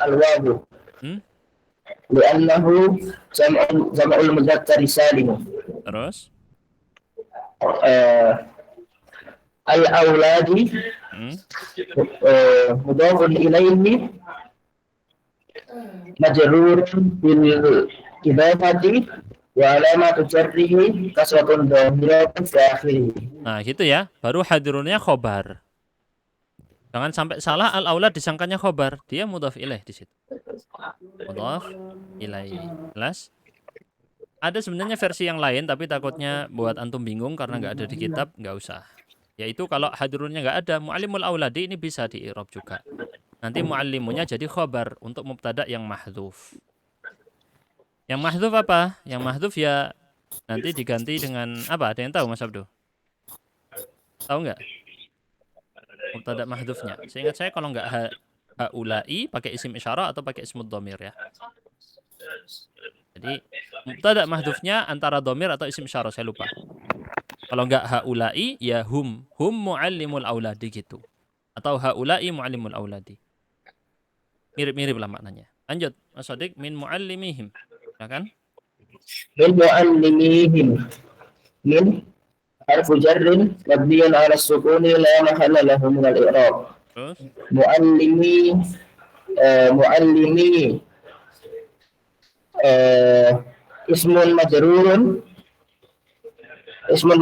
al-wawu li'annahu jam'ul mudzakkar salim. Terus al-auladi mudhafun ilaihi majrurun bil idafati wa alamatu jarrihi kasratun dhahiratun fi akhirih. nah gitu ya, baru hadirunnya khobar. Jangan sampai salah al-aulad disangkanya khobar, dia mudhaf ilaih di situ. Mudhaf ilaih. Jelas? Ada sebenarnya versi yang lain tapi takutnya buat antum bingung karena nggak ada di kitab, nggak usah. Yaitu kalau hadirunnya nggak ada, mu'allimul auladi ini bisa di i'rab juga. Nanti mu'allimunya jadi khobar untuk mubtada yang mahdhuf. Yang mahdhuf apa? Yang mahdhuf ya nanti diganti dengan apa? Ada yang tahu Mas Abdu? Tahu nggak? Mubtada mahdhufnya. Seingat saya kalau nggak haulai pakai isim isyarah atau pakai ismud dhamir ya. Jadi mubtada mahdhufnya antara dhamir atau isim isyarah, saya lupa. Kalau nggak haulai ya hum muallimul auladi gitu. Atau haulai muallimul auladi. Mirip-mirip lah maknanya. Lanjut, Mas Sodik, min muallimihim. Ya kan? Min muallimihim. Min harfu jarrin mabniun ala sukuni la mahalla lahu min al-i'rab. Terus Muallimi ismun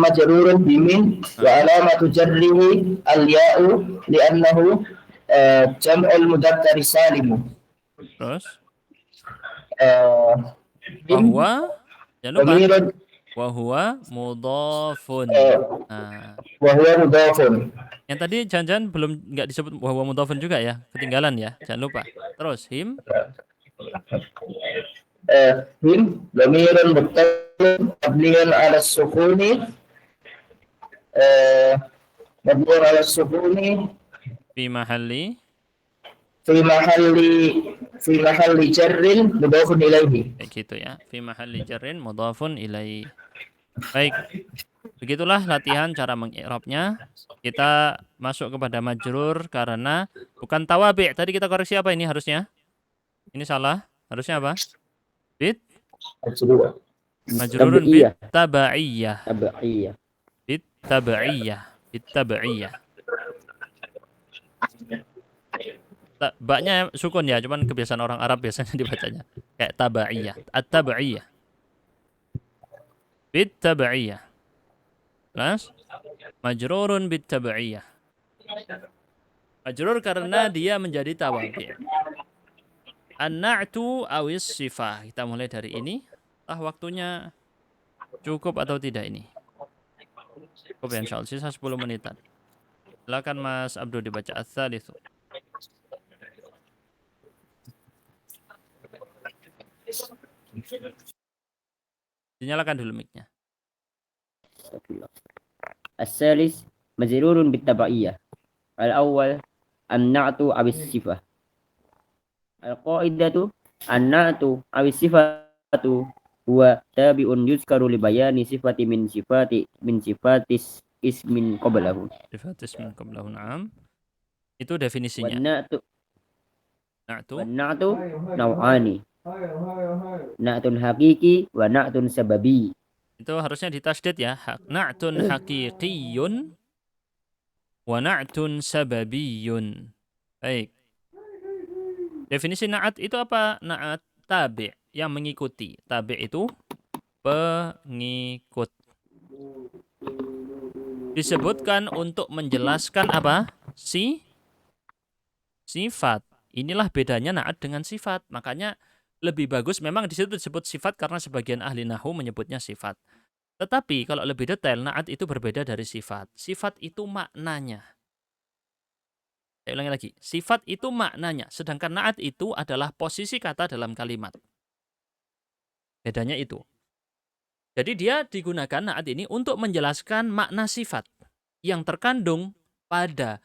majrurun bimin wa alamatu jarrihi al-ya'u li'annahu jam'ul mudzakkar salim. Terus wahwa jangan lupa Dhamirun wahwa mudhafun. Nah, wa huwa mudhafun. yang tadi jangan-jangan belum nggak disebut wahwa mudhafun juga ya, ketinggalan ya, jangan lupa. Terus him Him dhamirun muttasilun mabniun ala sukuni fi mahalli fi mahalli jarrin mudhafun ilaihi. kayak gitu ya, fi mahalli jarrin mudhafun ilai. Baik, begitulah latihan cara mengi'rabnya. Kita masuk kepada majrur karena bukan tawabi'. Tadi kita koreksi apa ini harusnya? Ini salah. Harusnya apa? Bit majrurun bit tabaiyah. Bit tabaiyah. Baknya sukun ya, cuman kebiasaan orang Arab biasanya dibacanya kayak tabaiyah, at-tabaiyah. Bit tabaiyah. Jelas? Majrurun bit tabaiyah. Majrur karena dia menjadi tawabi'. An-na'tu awis sifah. Kita mulai dari ini. Waktunya cukup atau tidak ini? Cukup ya insyaallah, sisa 10 menitan. Silakan Mas Abdul dibaca ats-tsalits. Dinyalakan dulu mic-nya. As-salis majrurun bit tabaiyah. Al-awwal an-na'tu awis sifah. Al-qaidatu an-na'tu awis sifatu huwa tabi'un yuzkaru li bayani sifati min sifatis ismin qablahu. Sifat ismin qablahu, na'am. Itu definisinya. Wanna'tu Na'tu. wanna'tu naw'ani. Na'tun haqiqi wa na'tun sababi. Itu harusnya ditasydid ya. Na'tun haqiqiyun wa na'tun sababiyun. Baik. Definisi na'at itu apa? Na'at tabi', yang mengikuti. Tabi' itu pengikut. Disebutkan untuk menjelaskan apa? Sifat. Inilah bedanya na'at dengan sifat. Makanya lebih bagus memang di situ disebut sifat karena sebagian ahli nahwu menyebutnya sifat. Tetapi kalau lebih detail, na'at itu berbeda dari sifat. Sifat itu maknanya. Saya ulangi lagi. Sifat itu maknanya. Sedangkan na'at itu adalah posisi kata dalam kalimat. Bedanya itu. Jadi dia digunakan na'at ini untuk menjelaskan makna sifat yang terkandung pada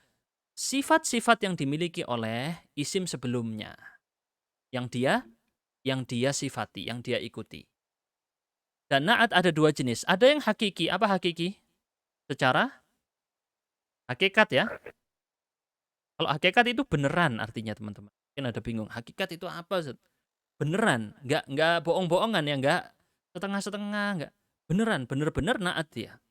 sifat-sifat yang dimiliki oleh isim sebelumnya. Yang dia sifati, yang dia ikuti. Dan na'at ada dua jenis. Ada yang hakiki. Apa hakiki? Secara hakikat ya. Kalau hakikat itu beneran artinya teman-teman. Mungkin ada bingung. Hakikat itu apa? Beneran. Nggak bohong-bohongan ya. Nggak setengah-setengah. Nggak. Beneran. Bener-bener na'at dia.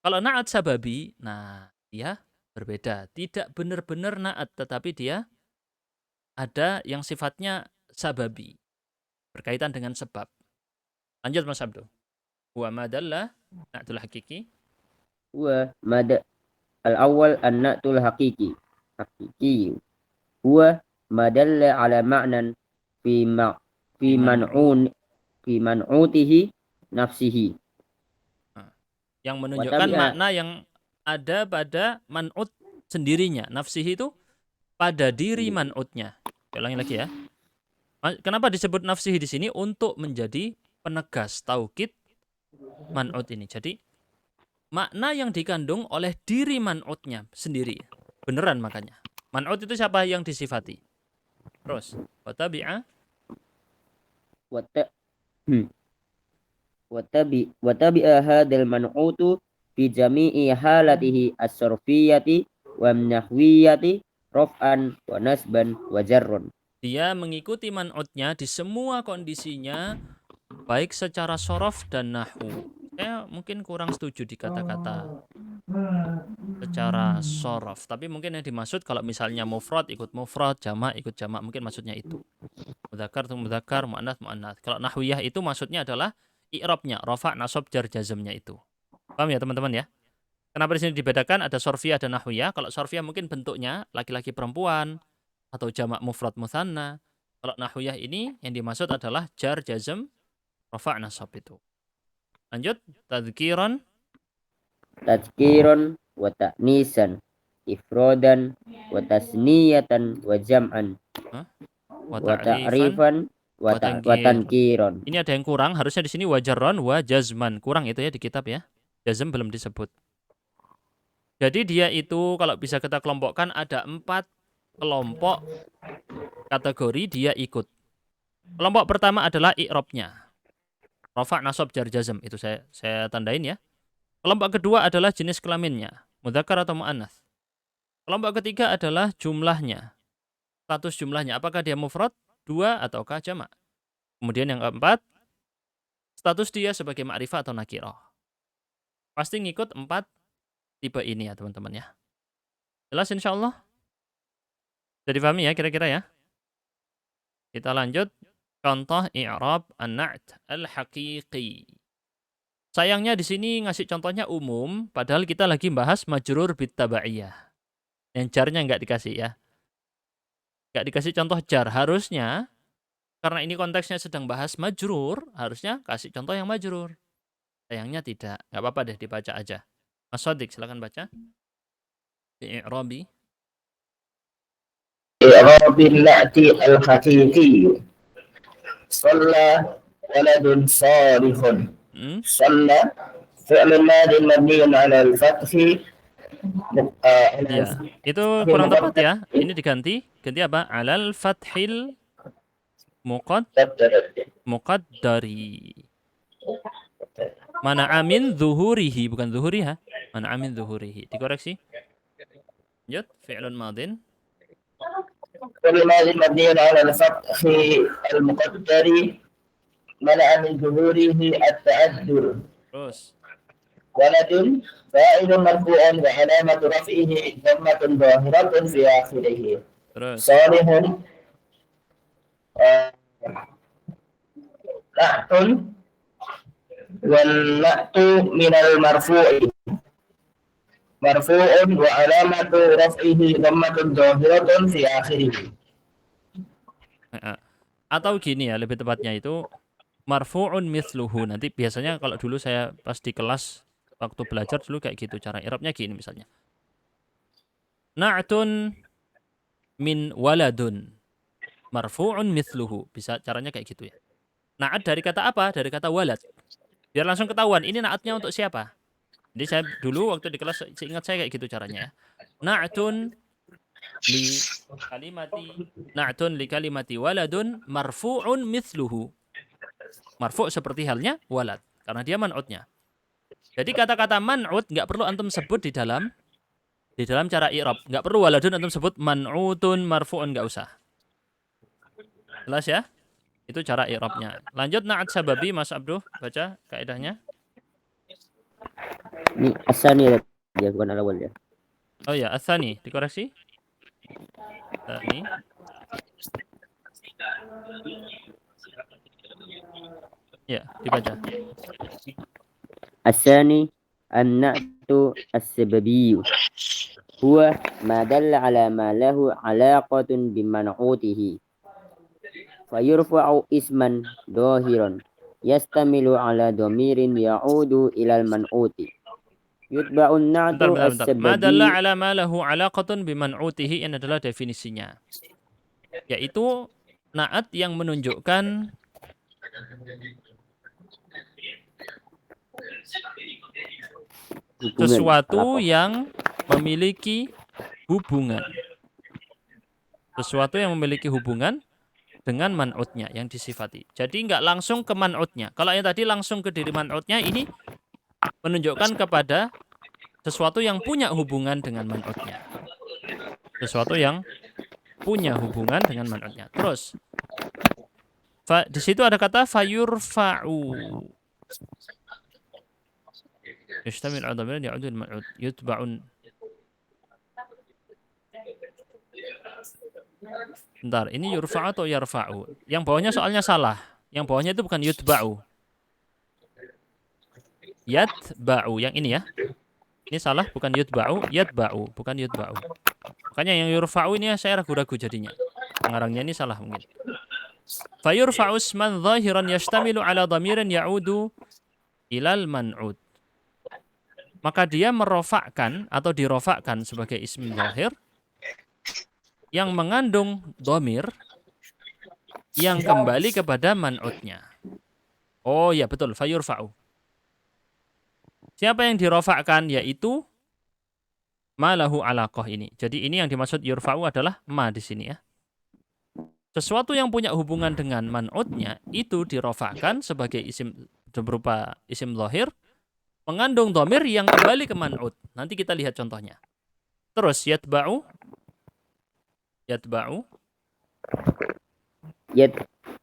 Kalau na'at sababi, nah dia berbeda. Tidak bener-bener na'at. Tetapi dia ada yang sifatnya sababi. Berkaitan dengan sebab. Lanjut Mas Abdul. Wa madalla na'tul hakiki. Wa mad al-awwal an-na'tul haqiqi. Haqiqi. Huwa madalla ala ma'nan fi man'utihi nafsihi. Yang menunjukkan makna yang ada pada man'ut sendirinya. Nafsihi itu pada diri man'utnya. Ulangi lagi ya. Kenapa disebut nafsihi di sini? Untuk menjadi penegas taukid man'ut ini. Jadi makna yang dikandung oleh diri man'utnya sendiri. Beneran makanya. Man'ut itu siapa yang disifati? Terus watabi'a watabi'a hadal man'utu fi jami'i halatihi as-sarfiyyati wa nahwiyyati raf'an wa nasban wa jarron. Dia mengikuti man'utnya di semua kondisinya, baik secara sorof dan nahwu. Saya mungkin kurang setuju di kata-kata secara sorof. Tapi mungkin yang dimaksud kalau misalnya mufrad ikut mufrad, jamak ikut jamak, mungkin maksudnya itu. Mudzakkar itu mudzakkar, muannats muannats. Kalau nahwiyah itu maksudnya adalah i'rabnya, rafa', nasab, jar, jazmnya itu. Paham ya teman-teman ya? Kenapa di sini dibedakan ada sorfiyah dan nahwiyah? Kalau sorfiyah mungkin bentuknya laki-laki perempuan atau jamak mufrad mutsanna. Kalau nahwiyah ini yang dimaksud adalah jar, jazm, rafa', nasab itu. Lanjut, tadhkiran wa ta'nisan, ifrodan wa tasniyatan wa jam'an, wa ta'rifan wa tankiran. Ini ada yang kurang, harusnya di sini wajarron wa jazman. Kurang itu ya di kitab ya. Jazm belum disebut. Jadi dia itu kalau bisa kita kelompokkan ada 4 kelompok kategori dia ikut. Kelompok pertama adalah i'rabnya. Rafa', nasab, jar, jazm. Itu saya tandain ya. Kelompok kedua adalah jenis kelaminnya. Mudzakkar atau muannats. Kelompok ketiga adalah jumlahnya. Status jumlahnya. Apakah dia mufrad, 2 ataukah jamak. Kemudian yang keempat, status dia sebagai ma'rifah atau nakirah. Pasti ngikut 4 tipe ini ya teman-teman ya. Jelas insya Allah? Jadi dipahami ya kira-kira ya? Kita lanjut. Contoh i'rab an-na'at al-haqiqi. Sayangnya di sini ngasih contohnya umum, padahal kita lagi bahas majrur bit tabaiyah. Yang jarnya nggak dikasih ya. Nggak dikasih contoh jar. Harusnya, karena ini konteksnya sedang bahas majrur, harusnya kasih contoh yang majrur. Sayangnya tidak. Nggak apa-apa deh, dibaca aja. Mas Sodik, silakan baca. I'rabi. i'rabil na'ti al-haqiqi. Shalla waladun salihun. Shalla fi'lun madin mabniun 'ala al-fathi. Ya, itu kurang tepat ya. Ini diganti. Ganti apa? 'Alal fathil muqaddari. Mana'a min zuhurihi, bukan zuhuriha. Mana'a min zuhurihi. Dikoreksi. Lanjut, fi'lun madin. والماضي مبني على الفتح المقدر منع من ظهوره التأثر. Terus. ولد فاعل مرفوع وعلامة رفعه ضمة ظاهرة في آخره. Terus. صالح نعت والنعت من المرفوع مرفوع وعلامة رفعه ضمة ظاهرة في آخره. Atau gini ya, lebih tepatnya itu marfu'un mithluhu. Nanti biasanya kalau dulu saya pas di kelas waktu belajar dulu kayak gitu, cara i'rabnya gini misalnya. Na'tun min waladun marfu'un mithluhu. Bisa caranya kayak gitu ya. Na'at dari kata apa? Dari kata walad. Biar langsung ketahuan ini na'atnya untuk siapa. Jadi saya dulu waktu di kelas seingat saya kayak gitu caranya ya. Na'tun li kalimati waladun marfu'un mithluhu. Marfu' seperti halnya walad karena dia man'utnya. Jadi kata-kata man'ut nggak perlu antum sebut di dalam cara i'rab. Nggak perlu waladun antum sebut man'utun marfu'un, nggak usah. Jelas ya? Itu cara i'rabnya. Lanjut na'at sababi, Mas Abduh, baca kaidahnya. Ini asani ya, bukan al-awwal ya. Oh ya, atsani, dikoreksi. Tsani. Ya, dibaca. الثاني النعت السببي هو ما دل على ما له علاقة بمنعوته فيرفع اسما ظاهرا يستمل على ضمير يعود إلى المنعوت يتبع النعت Bentar. Ma dalla السببي. ala ma lahu alaqatun biman'utihi, ini adalah definisinya. Yaitu na'at yang menunjukkan sesuatu yang memiliki hubungan. Sesuatu yang memiliki hubungan dengan man'utnya yang disifati. Jadi nggak langsung ke man'utnya. Kalau yang tadi langsung ke diri man'utnya, ini menunjukkan kepada sesuatu yang punya hubungan dengan man'utnya. Sesuatu yang punya hubungan dengan man'utnya. Terus, di situ ada kata fayurfa'u. Yashtamil ala dhamirin ya'udu lil man'ut yutba'un. Bentar, ini yurfa'u atau yarfa'u? Yang bawahnya soalnya salah. Yang bawahnya itu bukan yutba'u. Yatba'u, yang ini ya. Ini salah, bukan yutba'u, yatba'u, bukan yutba'u. Makanya yang yurfa'u ini saya ragu-ragu jadinya. Pengarangnya ini salah mungkin. Fayurfa'u isman zahiran yashtamilu ala dhamirin ya'udu ilal man'ud. Maka dia merofakkan atau dirofakkan sebagai ism zahir yang mengandung dhamir yang kembali kepada man'udnya. Oh ya betul, fayurfa'u. Siapa yang dirofakkan? Yaitu ma lahu alaqah ini. Jadi ini yang dimaksud yurfa'u adalah ma di sini ya. Sesuatu yang punya hubungan dengan man'udnya itu dirofakkan sebagai isim berupa isim zahir mengandung dhamir yang kembali ke man'ud. Nanti kita lihat contohnya. Terus yatba'u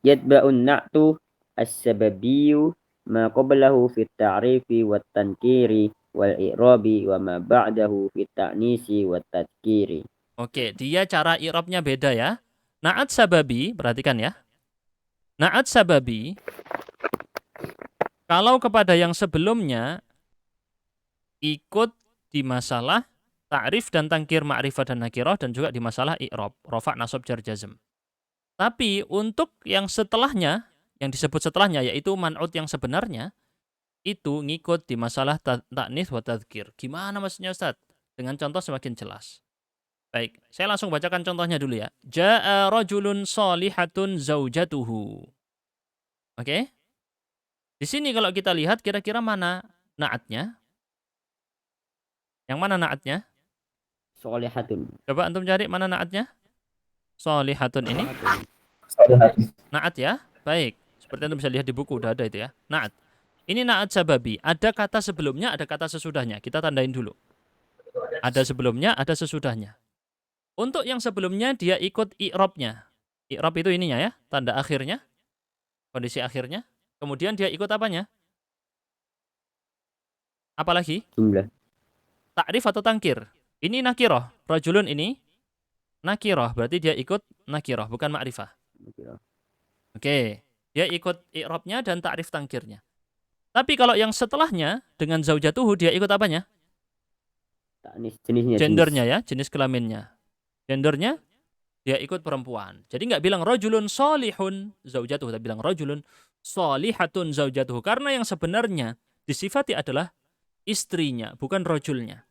yatba'un na'tu as-sababiyyu ma qablahu fi at-ta'rifi wat-tankiri wal-i'rabi wa ma ba'dahu fi at-ta'nisi wat-tadhkiri. Oke, dia cara i'rabnya beda ya. Na'at sababi, perhatikan ya. Na'at sababi kalau kepada yang sebelumnya ikut di masalah ta'rif dan tangkir ma'rifah dan nakirah dan juga di masalah i'rab, rafa' nasab jar jazm. Tapi untuk yang setelahnya, yang disebut setelahnya yaitu man'ud yang sebenarnya itu ngikut di masalah ta'nits wa tadhkir. Gimana maksudnya Ustaz? Dengan contoh semakin jelas. Baik, saya langsung bacakan contohnya dulu ya. Ja'a rajulun shalihatun zaujatuhu. Oke? Di sini kalau kita lihat kira-kira mana na'atnya? Yang mana na'atnya? Sholihatun. Coba antum cari mana na'atnya? Sholihatun ini. Na'at ya? Baik. Seperti antum bisa lihat di buku udah ada itu ya. Na'at. Ini na'at sababi. Ada kata sebelumnya, ada kata sesudahnya. Kita tandain dulu. Ada sebelumnya, ada sesudahnya. Untuk yang sebelumnya dia ikut i'rabnya. I'rab itu ininya ya, tanda akhirnya, kondisi akhirnya. Kemudian dia ikut apanya? Apalagi? Jumlah. Ta'rif atau tangkir. Ini nakiroh. Rajulun ini nakiroh. Berarti dia ikut nakiroh, bukan ma'rifah. Oke. Dia ikut i'rabnya dan ta'rif tangkirnya. Tapi kalau yang setelahnya dengan zaujatuhu dia ikut apanya? Taknis jenisnya. Gendernya ya, jenis kelaminnya. Gendernya dia ikut perempuan. Jadi nggak bilang rajulun solihun zaujatuhu, tapi bilang rajulun solihatun zaujatuhu. Karena yang sebenarnya disifati adalah istrinya, bukan rajulnya.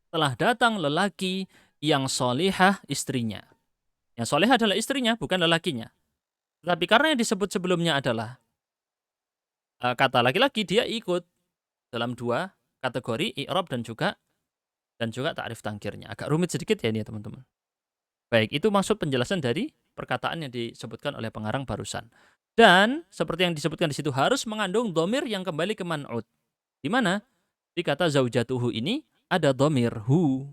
Telah datang lelaki yang solihah istrinya. Yang solihah adalah istrinya, bukan lelakinya. Tapi karena yang disebut sebelumnya adalah kata laki-laki, dia ikut dalam dua kategori, i'rab dan juga ta'rif tangkirnya. Agak rumit sedikit ya ini ya teman-teman. Baik, itu maksud penjelasan dari perkataan yang disebutkan oleh pengarang barusan. Dan seperti yang disebutkan di situ harus mengandung domir yang kembali ke man'ud. Di mana? Di kata zaujatuhu ini ada domir hu.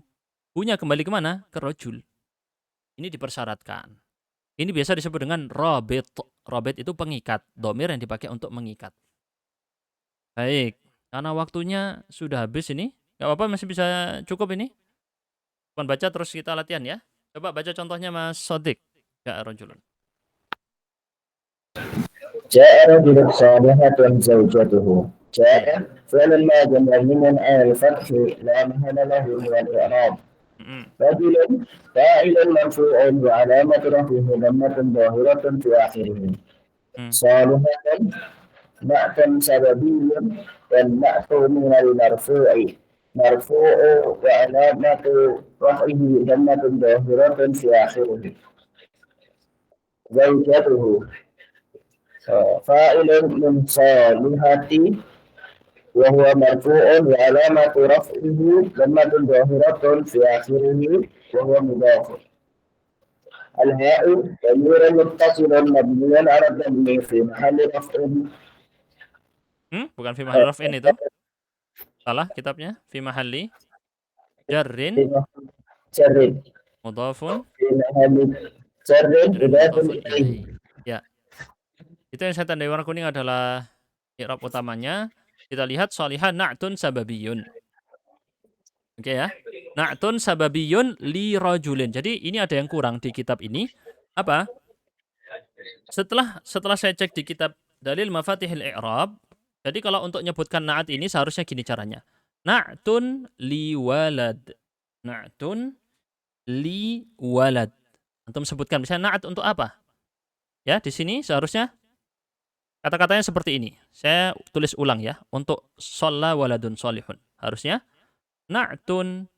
Hu-nya kembali kemana? Ke rajul. Ini dipersyaratkan. Ini biasa disebut dengan rabit. Rabit itu pengikat. Domir yang dipakai untuk mengikat. Baik, karena waktunya sudah habis ini. Gak apa-apa, masih bisa cukup ini. Bukan baca terus kita latihan ya. Coba baca contohnya Mas Sodik. Ya, rajulun. جاء رجل صالحة زوجته. جاء فعل ماضي مبني على الفتح لا محل له من الإعراب. رجل فاعل مرفوع وعلامة رفعه ضمة ظاهرة في آخره. صالحة نعت سببي والنعت من المرفوع مرفوع وعلامة رفعه ضمة ظاهرة في آخره. زوجته فاعل من صالحة وهو مرفوع وعلامة رفعه ضمة ظاهرة في آخره وهو مضاف. الهاء ضمير متصل مبني على الضم في محل رفع. Bukan fi mahalli raf'in itu. Salah kitabnya. Fi mahalli jarrin جر mudhafun في محل جر مضاف إليه. Ya. Itu yang saya tandai warna kuning adalah i'rab utamanya. Kita lihat sholihah na'tun sababiyun. Oke ya. Na'tun sababiyun li rajulin. Jadi ini ada yang kurang di kitab ini. Apa? Setelah saya cek di kitab Dalil Mafatihil I'rab, jadi kalau untuk menyebutkan na'at ini seharusnya gini caranya. Na'tun li walad. Na'tun li walad. Antum sebutkan misalnya na'at untuk apa? Ya, di sini seharusnya kata-katanya seperti ini. Saya tulis ulang ya. Untuk sholla waladun sholihun. Harusnya na'tun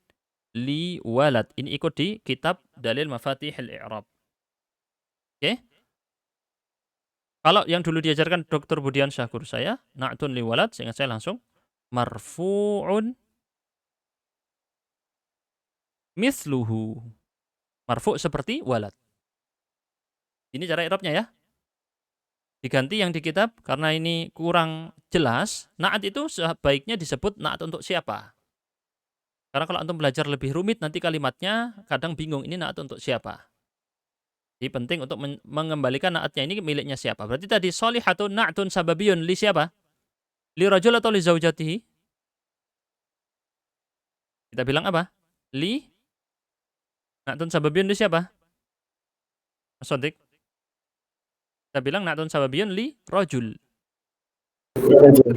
li walad. Ini ikut di kitab Dalil Mafatihil I'rab. Oke? Kalau yang dulu diajarkan Dr. Budiansyah guru saya, na'tun li walad, seingat saya langsung marfu'un mithluhu. Marfu' seperti walad. Ini cara i'rabnya ya. Diganti yang di kitab karena ini kurang jelas. Na'at itu sebaiknya disebut na'at untuk siapa? Karena kalau antum belajar lebih rumit nanti kalimatnya kadang bingung ini na'at untuk siapa. Jadi penting untuk mengembalikan na'atnya ini miliknya siapa. Berarti tadi sholihatu na'tun sababiyun li siapa? Li rajul atau li zaujatihi? Kita bilang apa? Li na'tun sababiyun li siapa? Mas Sodik. Kita bilang na'tun sababiyun li rajul.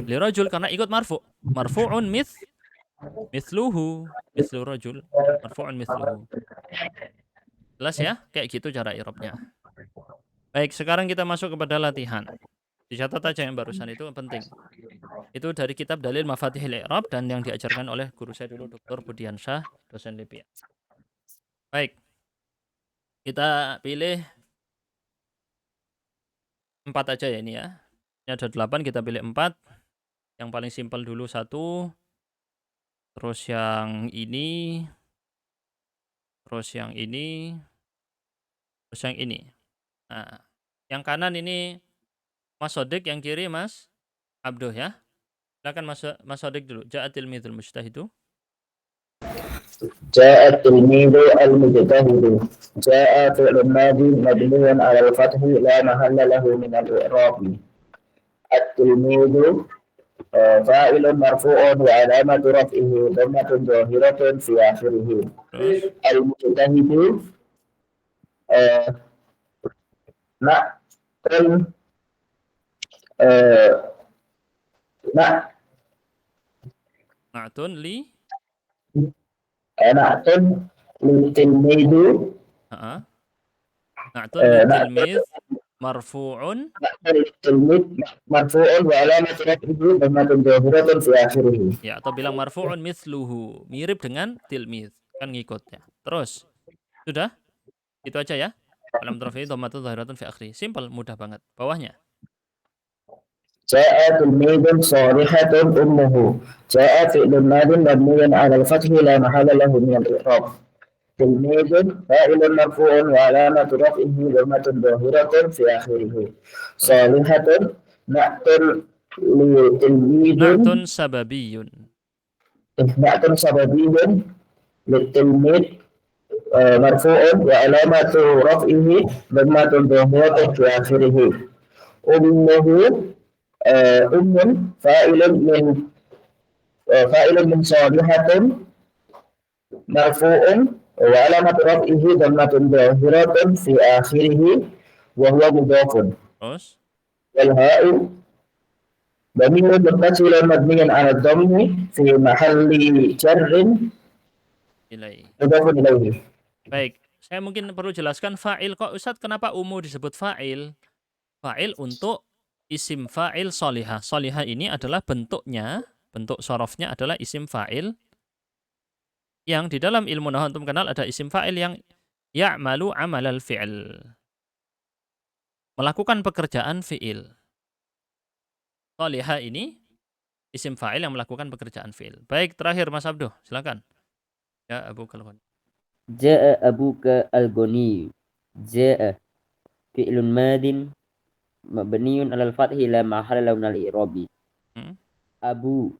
Li rajul karena ikut marfu'. Marfu'un mithluhu. Mithlu rajul. Marfu'un mithluhu. Jelas ya? Kayak gitu cara i'rabnya. Baik, sekarang kita masuk kepada latihan. Dicatat aja yang barusan itu penting. Itu dari kitab Dalil Mafatihil I'rab dan yang diajarkan oleh guru saya dulu Dr. Budiansyah, dosen LPA. Baik. Kita pilih 4 aja ya ini ya. Ini ada 8, kita pilih 4. Yang paling simpel dulu 1. Terus yang ini. Terus yang ini. Terus yang ini. Nah, yang kanan ini Mas Sodik, yang kiri Mas Abduh ya. Silakan Mas Sodik dulu. Ja'a tilmidul mujtahidu. جاء التلميذ المجتهد جاء فعل ماضي مبني على الفتح لا محل له من الإعراب التلميذ فاعل مرفوع وعلامة رفعه ضمة ظاهرة في آخره Terus المجتهد نعت نعت na'tun li نعت للتلميذ Heeh. Na'tun li نعت tilmiz marfu'un للتلميذ مرفوع وعلامة رفعه ضمة ظاهرة في آخره ya, atau bilang marfu'un mithluhu, mirip dengan tilmiz, kan ngikut ya. Terus sudah itu aja ya. Alam rafi'i dhammatun zahiratun fi akhiri. Simple, mudah banget. Bawahnya جاء تلميذ صالحة أمه جاء فعل ماض مبني على الفتح لا محل له من الإعراب تلميذ فاعل مرفوع وعلامة رفعه ضمة ظاهرة في آخره صالحة نعت لتلميذ na'tun sababiyun. نعت سببي للتلميذ مرفوع وعلامة رفعه ضمة ظاهرة في آخره أمه أم فاعل من صالحة مرفوع وعلامة رفعه ضمة ظاهرة في آخره وهو مضاف Terus والهاء ضمير متصل مبني على الضم في محل جر nilai. مضاف إليه. Baik, saya mungkin perlu jelaskan fa'il. Kok Ustadz kenapa umum disebut fa'il? Fa'il untuk isim fa'il solihah. Solihah ini adalah bentuknya, bentuk sorofnya adalah isim fa'il. Yang di dalam ilmu nahwu antum kenal ada isim fa'il yang ya'malu amalal fi'il. Melakukan pekerjaan fi'il. Solihah ini isim fa'il yang melakukan pekerjaan fi'il. Baik, terakhir Mas Abduh, silakan. Ya, Abu Kalwan. Ja'a abuka al-ghani. Ja'a fi'lun madin mabniun 'alal fathi la mahalla lahu minal i'rabi. Abu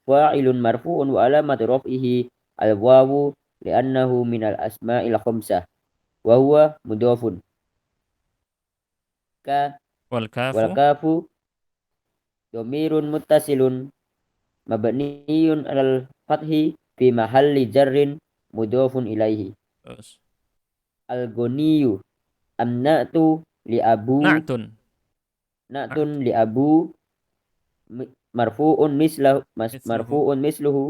fa'ilun marfu'un wa alamatu raf'ihi al-wawu li'annahu minal asma'il khamsah wa huwa mudhafun. Wal Wal kafu kafu dhamirun muttasilun mabniun 'alal fathi fi mahalli jarrin mudhafun ilaihi. terus Al-ghaniyu amna'tu li abu na'tun. na'tun li abu marfu'un mislahu Misluhu. marfu'un misluhu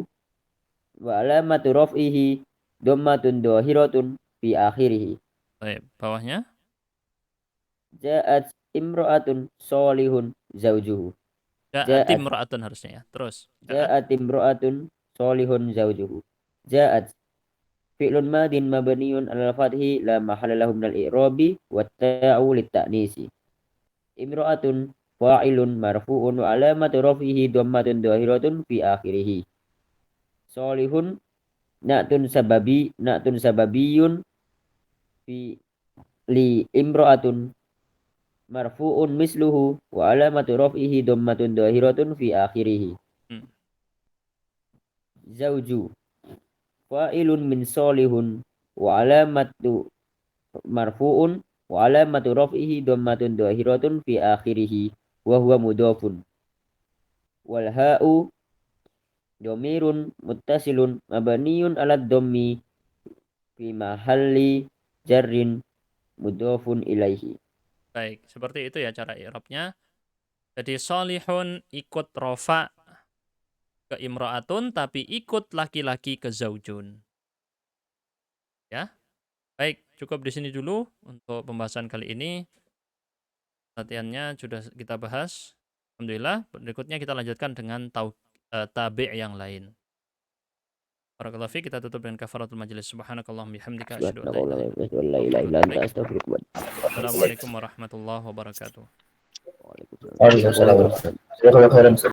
wa alamatu raf'ihi dhammatun dhahiratun fi akhirih. Baik, bawahnya Ja'at imra'atun solihun zawjuhu. ja'at imra'atun harusnya ya. Terus Ja'at imra'atun solihun zawjuhu. Ja'at fi'lun madin mabniun 'alal fathi la mahalla lahu minal i'rabi wa ta'u lit-ta'nisi. Imra'atun fa'ilun marfu'un wa alamatu raf'ihi dhammatun dhahiratun fi akhirih. Solihun na'tun sababiyun fi li imra'atun marfu'un misluhu wa alamatu raf'ihi dhammatun dhahiratun fi akhirih. Zawju fa'ilun min solihun wa alamatu marfu'un wa alamatu raf'ihi dhammatun dhahiratun fi akhirih wa huwa mudhafun. Wal ha'u dhamirun muttasilun mabniun 'ala dhammi fi mahalli jarrin mudhafun ilaihi. baik, seperti itu ya cara i'rabnya. Jadi solihun ikut rofa ke imra'atun tapi ikut laki-laki ke zaujun. Ya. Baik, cukup di sini dulu untuk pembahasan kali ini. Latihannya sudah kita bahas. Alhamdulillah, berikutnya kita lanjutkan dengan tabi' yang lain. Barakallahu fiik, kita tutup dengan kafaratul majlis. Subhanakallahumma bihamdika asyhadu an la ilaha illa anta astaghfiruka wa atubu ilaik. Assalamualaikum warahmatullahi wabarakatuh. Waalaikumsalam. Jazakallahu khairan.